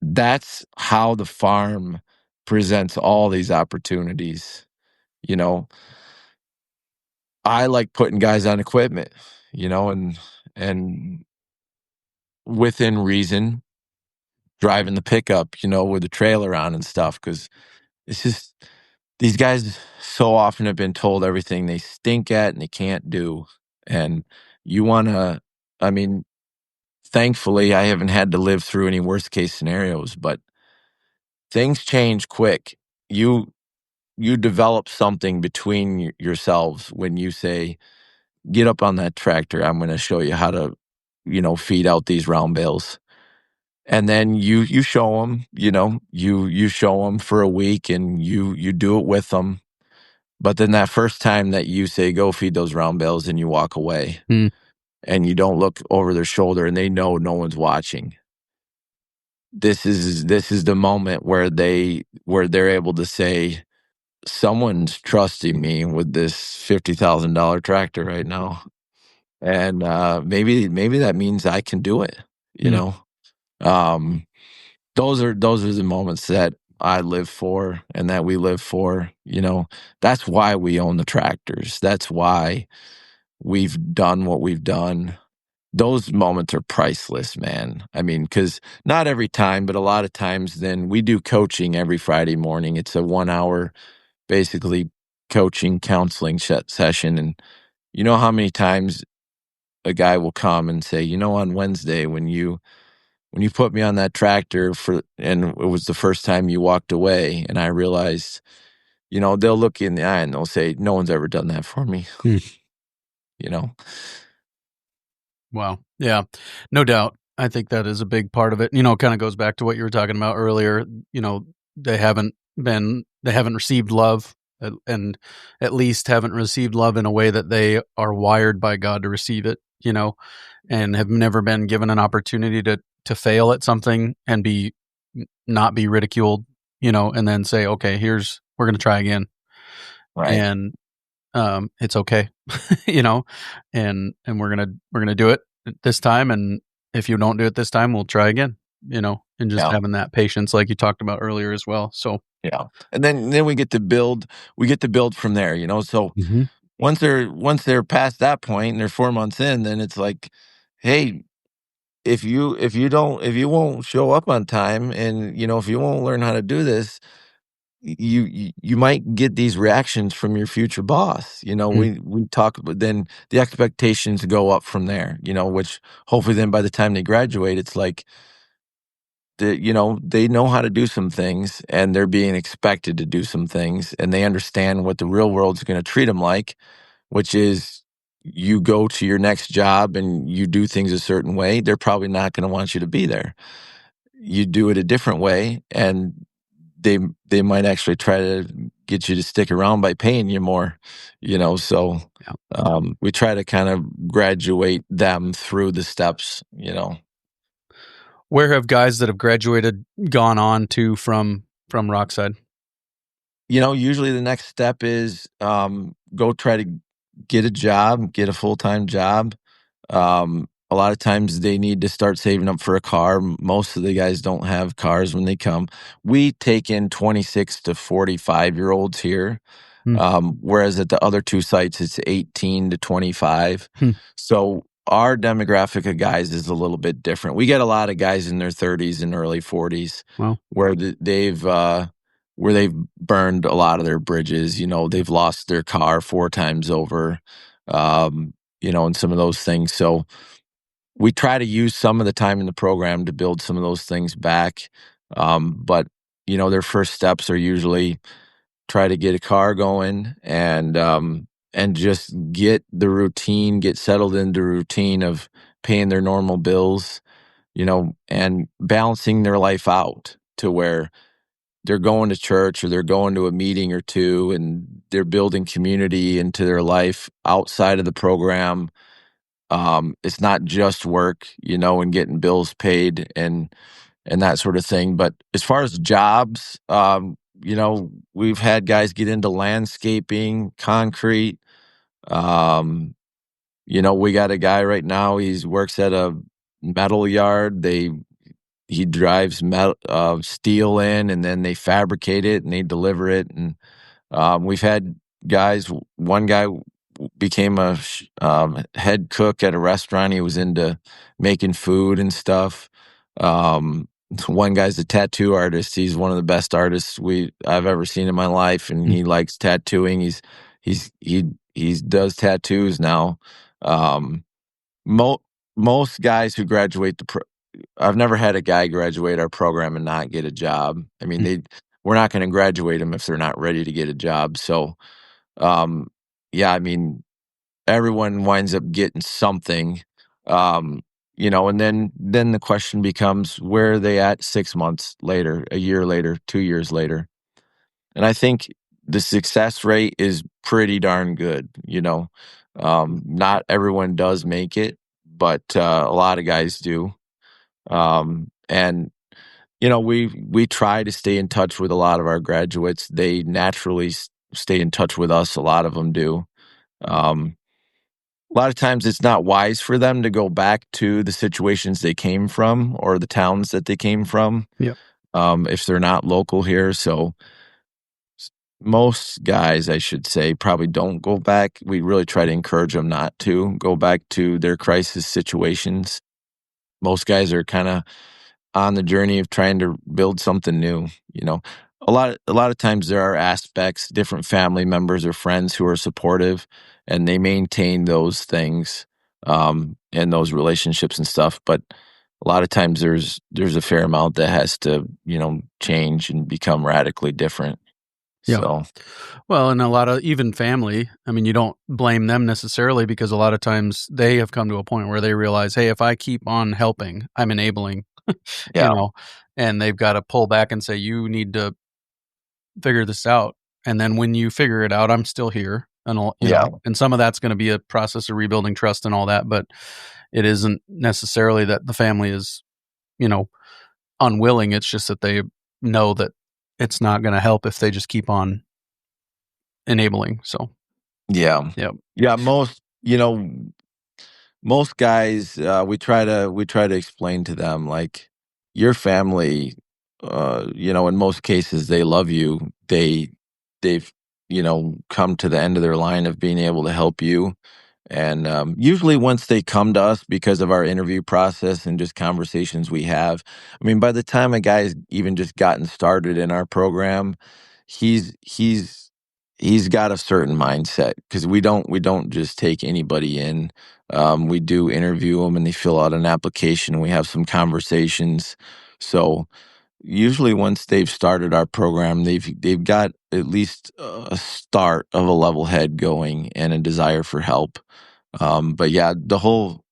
that's how the farm presents all these opportunities. I like putting guys on equipment, and within reason, driving the pickup, with the trailer on and stuff, because it's just, these guys so often have been told everything they stink at and they can't do. And you want to, thankfully, I haven't had to live through any worst case scenarios, but things change quick. You develop something between yourselves when you say, get up on that tractor. I'm going to show you how to, feed out these round bales. And then you show them, you show them for a week, and you do it with them. But then that first time that you say, go feed those round bales, and you walk away and you don't look over their shoulder, and they know no one's watching. This is the moment where they're able to say, someone's trusting me with this $50,000 tractor right now. And maybe that means I can do it. Those are the moments that I live for and that we live for. That's why we own the tractors. That's why we've done what we've done. Those moments are priceless, man. Because not every time, but a lot of times, then we do coaching every Friday morning. It's a 1 hour, basically, coaching, counseling session. And you know how many times a guy will come and say, on Wednesday, when you put me on that tractor and it was the first time you walked away, and I realized, they'll look you in the eye and they'll say, no one's ever done that for me. Wow. Yeah, no doubt. I think that is a big part of it. Kind of goes back to what you were talking about earlier. They haven't received love, and at least haven't received love in a way that they are wired by God to receive it, and have never been given an opportunity to fail at something and not be ridiculed, and then say, okay, we're going to try again. Right. And it's okay, and we're going to do it this time. And if you don't do it this time, we'll try again. and just having that patience like you talked about earlier as well. So yeah. And then we get to build from there, so once they're past that point and they're 4 months in, then it's like, hey, if you won't show up on time, and if you won't learn how to do this, you might get these reactions from your future boss. We talk, but then the expectations go up from there, which hopefully then by the time they graduate, it's like they know how to do some things, and they're being expected to do some things, and they understand what the real world's going to treat them like, which is you go to your next job and you do things a certain way. They're probably not going to want you to be there. You do it a different way, and they might actually try to get you to stick around by paying you more, so we try to kind of graduate them through the steps. Where have guys that have graduated gone on to from Rockside? Usually the next step is go try to get a job, get a full-time job. A lot of times they need to start saving up for a car. Most of the guys don't have cars when they come. We take in 26 to 45-year-olds here, whereas at the other two sites, it's 18 to 25. So our demographic of guys is a little bit different. We get a lot of guys in their 30s and early 40s, where they've burned a lot of their bridges. They've lost their car 4 times over, and some of those things. So we try to use some of the time in the program to build some of those things back. But their first steps are usually try to get a car going, and just get the routine, get settled into routine of paying their normal bills, and balancing their life out to where they're going to church or they're going to a meeting or two, and they're building community into their life outside of the program. It's not just work, and getting bills paid and that sort of thing. But as far as jobs, we've had guys get into landscaping, concrete. We got a guy right now, he works at a metal yard. He drives metal, steel in, and then they fabricate it and they deliver it. And we've had guys. One guy became a head cook at a restaurant. He was into making food and stuff. One guy's a tattoo artist. He's one of the best artists I've ever seen in my life, and he likes tattooing. He does tattoos now. Most guys who graduate I've never had a guy graduate our program and not get a job. I mean, we're not going to graduate them if they're not ready to get a job. So, yeah, I mean, everyone winds up getting something, and then the question becomes, where are they at 6 months later, a year later, 2 years later? And I think the success rate is pretty darn good. Not everyone does make it, but a lot of guys do. And we try to stay in touch with a lot of our graduates. They naturally stay in touch with us. A lot of them do. A lot of times it's not wise for them to go back to the situations they came from or the towns that they came from. If they're not local here. So most guys, I should say, probably don't go back. We really try to encourage them not to go back to their crisis situations. Most guys are kind of on the journey of trying to build something new. A lot of times there are aspects, different family members or friends who are supportive, and they maintain those things, and those relationships and stuff. But a lot of times there's a fair amount that has to, change and become radically different. Yeah. So, well, and a lot of even family, I mean, you don't blame them necessarily, because a lot of times they have come to a point where they realize, hey, if I keep on helping, I'm enabling, and they've got to pull back and say, you need to figure this out. And then when you figure it out, I'm still here. And and some of that's going to be a process of rebuilding trust and all that, but it isn't necessarily that the family is, unwilling. It's just that they know that it's not going to help if they just keep on enabling. So, yeah. Most guys, we try to explain to them, like, your family, in most cases, they love you. They've, come to the end of their line of being able to help you. And usually once they come to us because of our interview process and just conversations we have, I mean, by the time a guy's even just gotten started in our program, he's got a certain mindset, because we don't just take anybody in. We do interview them and they fill out an application and we have some conversations. So usually once they've started our program, they've got at least a start of a level head going and a desire for help. But yeah, the whole,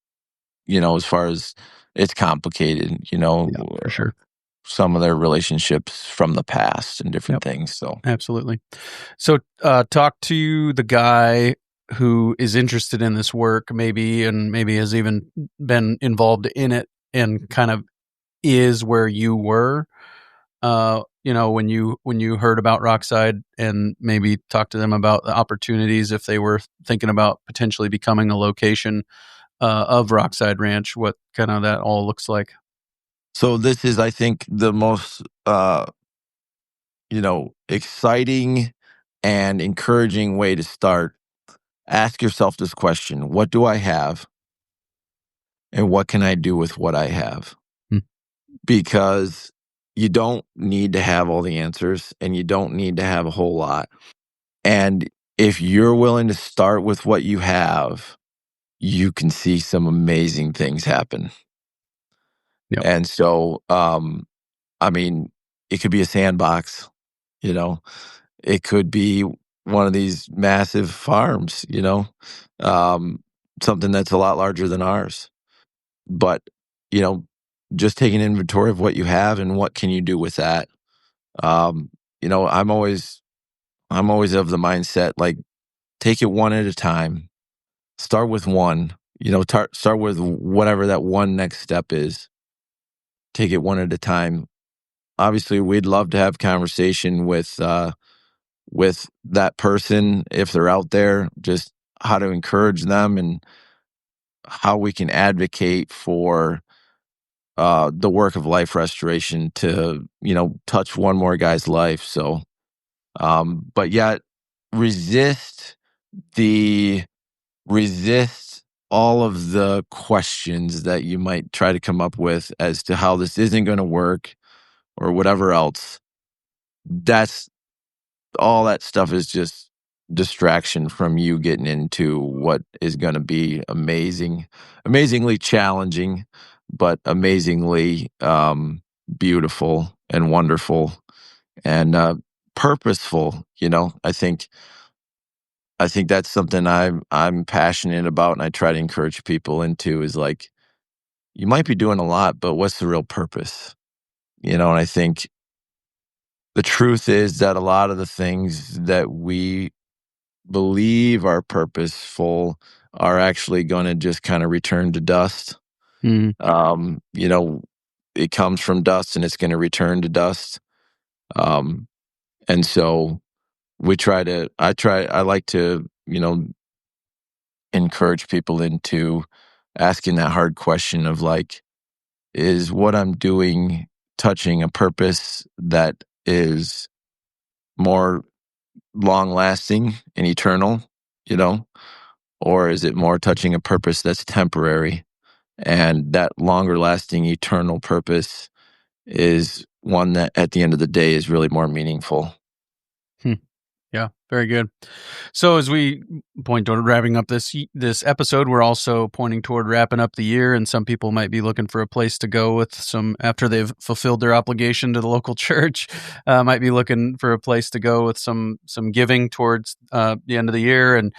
as far as it's complicated, Yeah, for sure. some of their relationships from the past and different Yep. things. So Absolutely. So talk to the guy who is interested in this work, maybe has even been involved in it and kind of is where you were. When you heard about Rockside, and maybe talk to them about the opportunities if they were thinking about potentially becoming a location of Rockside Ranch, what kind of that all looks like. So this is, I think, the most, exciting and encouraging way to start. Ask yourself this question: what do I have, and what can I do with what I have? Hmm. Because you don't need to have all the answers, and you don't need to have a whole lot. And if you're willing to start with what you have, you can see some amazing things happen. Yep. And so, I mean, it could be a sandbox, it could be one of these massive farms, something that's a lot larger than ours. But, you know, just take an inventory of what you have and what can you do with that. Um, I'm always of the mindset, like, take it one at a time. Start with one, start with whatever that one next step is. Take it one at a time. Obviously, we'd love to have conversation with that person if they're out there, just how to encourage them and how we can advocate for the work of life restoration to, touch one more guy's life. So, but yet resist the resist all of the questions that you might try to come up with as to how this isn't going to work or whatever else. That's all that stuff is just distraction from you getting into what is going to be amazingly challenging, but amazingly beautiful and wonderful and purposeful. I think that's something I'm passionate about, and I try to encourage people into, is like, you might be doing a lot, but what's the real purpose? And I think the truth is that a lot of the things that we believe are purposeful are actually going to just kind of return to dust. Mhm. It comes from dust and it's going to return to dust. And so I like to, encourage people into asking that hard question of, like, is what I'm doing touching a purpose that is more long lasting and eternal, or is it more touching a purpose that's temporary? And that longer lasting eternal purpose is one that at the end of the day is really more meaningful. Yeah, very good. So as we point toward wrapping up this episode, we're also pointing toward wrapping up the year, and some people might be looking for a place to go with some after they've fulfilled their obligation to the local church. Might be looking for a place to go with some giving towards the end of the year, and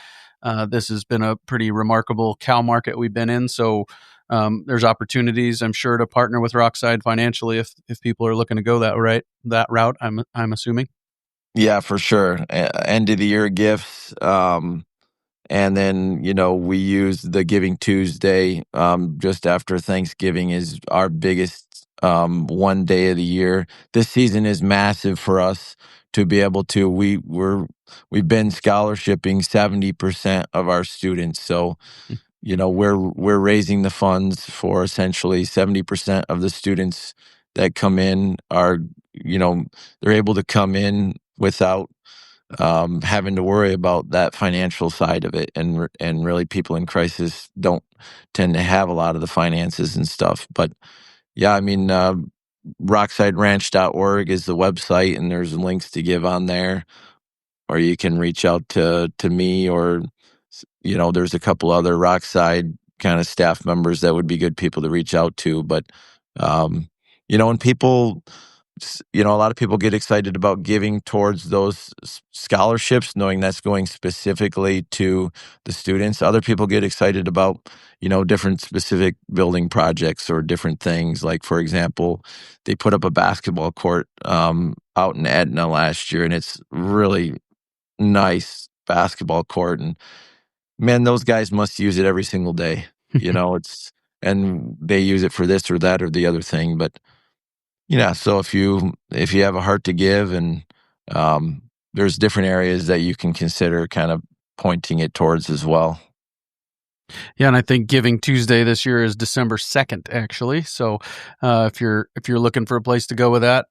this has been a pretty remarkable cow market we've been in. So there's opportunities, I'm sure, to partner with Rockside financially if people are looking to go that route. I'm assuming. Yeah, for sure. End of the year gifts. And then, we use the Giving Tuesday just after Thanksgiving is our biggest one day of the year. This season is massive for us to be able to. We've been scholarshiping 70% of our students. So, we're raising the funds for essentially 70% of the students that come in are, they're able to come in without having to worry about that financial side of it. And really people in crisis don't tend to have a lot of the finances and stuff. But yeah, I mean, rocksideranch.org is the website, and there's links to give on there, or you can reach out to me, or, there's a couple other Rockside kind of staff members that would be good people to reach out to. But, and people, a lot of people get excited about giving towards those scholarships, knowing that's going specifically to the students. Other people get excited about, different specific building projects or different things. Like, for example, they put up a basketball court out in Etna last year, and it's really nice basketball court. And man, those guys must use it every single day. And they use it for this or that or the other thing. But yeah, so if you have a heart to give, and there's different areas that you can consider kind of pointing it towards as well. Yeah, and I think Giving Tuesday this year is December 2nd, actually. So if you're looking for a place to go with that,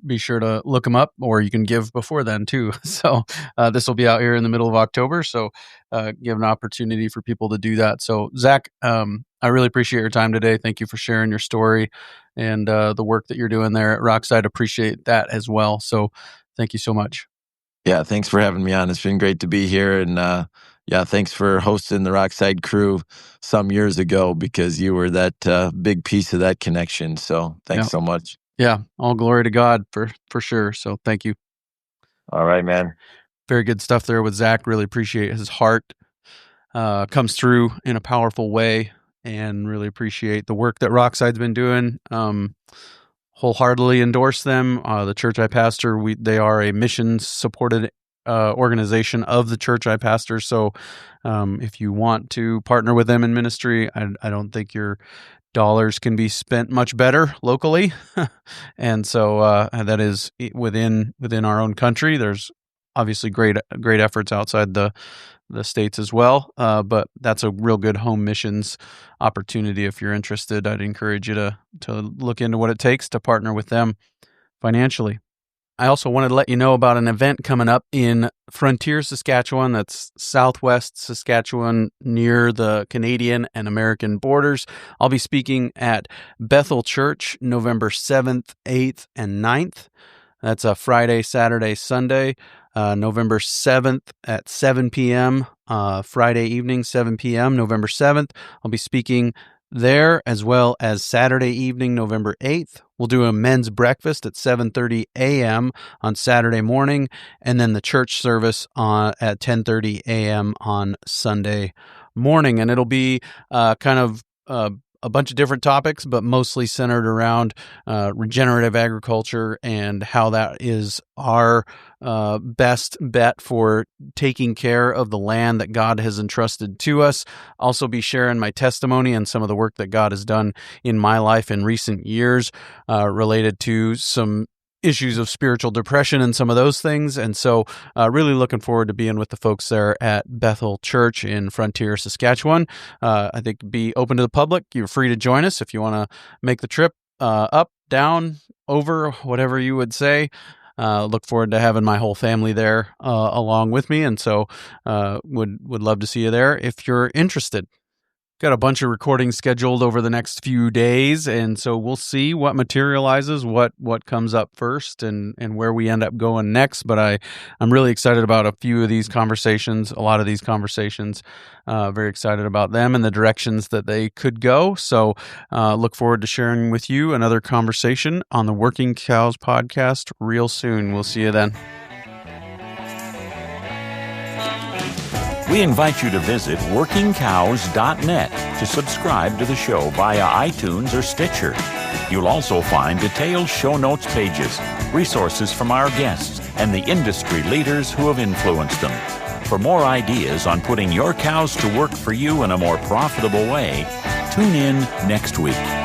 be sure to look them up, or you can give before then too. So this will be out here in the middle of October, so give an opportunity for people to do that. So Zach, I really appreciate your time today. Thank you for sharing your story and the work that you're doing there at Rockside. Appreciate that as well. So thank you so much. Yeah, thanks for having me on. It's been great to be here. And thanks for hosting the Rockside crew some years ago, because you were that big piece of that connection. So thanks so much. Yeah, all glory to God for sure. So thank you. All right, man. Very good stuff there with Zach. Really appreciate his heart. Comes through in a powerful way, and really appreciate the work that Rockside's been doing. Wholeheartedly endorse them. The church I pastor, they are a mission-supported organization of the church I pastor. So if you want to partner with them in ministry, I don't think your dollars can be spent much better locally. And so that is within our own country. There's obviously great efforts outside the states as well. But that's a real good home missions opportunity. If you're interested, I'd encourage you to look into what it takes to partner with them financially. I also wanted to let you know about an event coming up in Frontier, Saskatchewan. That's southwest Saskatchewan, near the Canadian and American borders. I'll be speaking at Bethel Church November 7th, 8th, and 9th. That's a Friday, Saturday, Sunday. November 7th at 7 p.m., Friday evening, 7 p.m., November 7th. I'll be speaking there, as well as Saturday evening, November 8th. We'll do a men's breakfast at 7:30 a.m. on Saturday morning, and then the church service at 10:30 a.m. on Sunday morning. And it'll be kind of a bunch of different topics, but mostly centered around regenerative agriculture and how that is our best bet for taking care of the land that God has entrusted to us. Also be sharing my testimony and some of the work that God has done in my life in recent years related to some issues of spiritual depression and some of those things. And so really looking forward to being with the folks there at Bethel Church in Frontier, Saskatchewan. I think be open to the public. You're free to join us if you want to make the trip up, down, over, whatever you would say. Look forward to having my whole family there along with me. And so would love to see you there if you're interested. Got a bunch of recordings scheduled over the next few days, and so we'll see what materializes, what comes up first, and where we end up going next. But I'm really excited about a few of these conversations, a lot of these conversations. Very excited about them and the directions that they could go. So look forward to sharing with you another conversation on the Working Cows podcast real soon. We'll see you then. We invite you to visit workingcows.net to subscribe to the show via iTunes or Stitcher. You'll also find detailed show notes pages, resources from our guests, and the industry leaders who have influenced them. For more ideas on putting your cows to work for you in a more profitable way, tune in next week.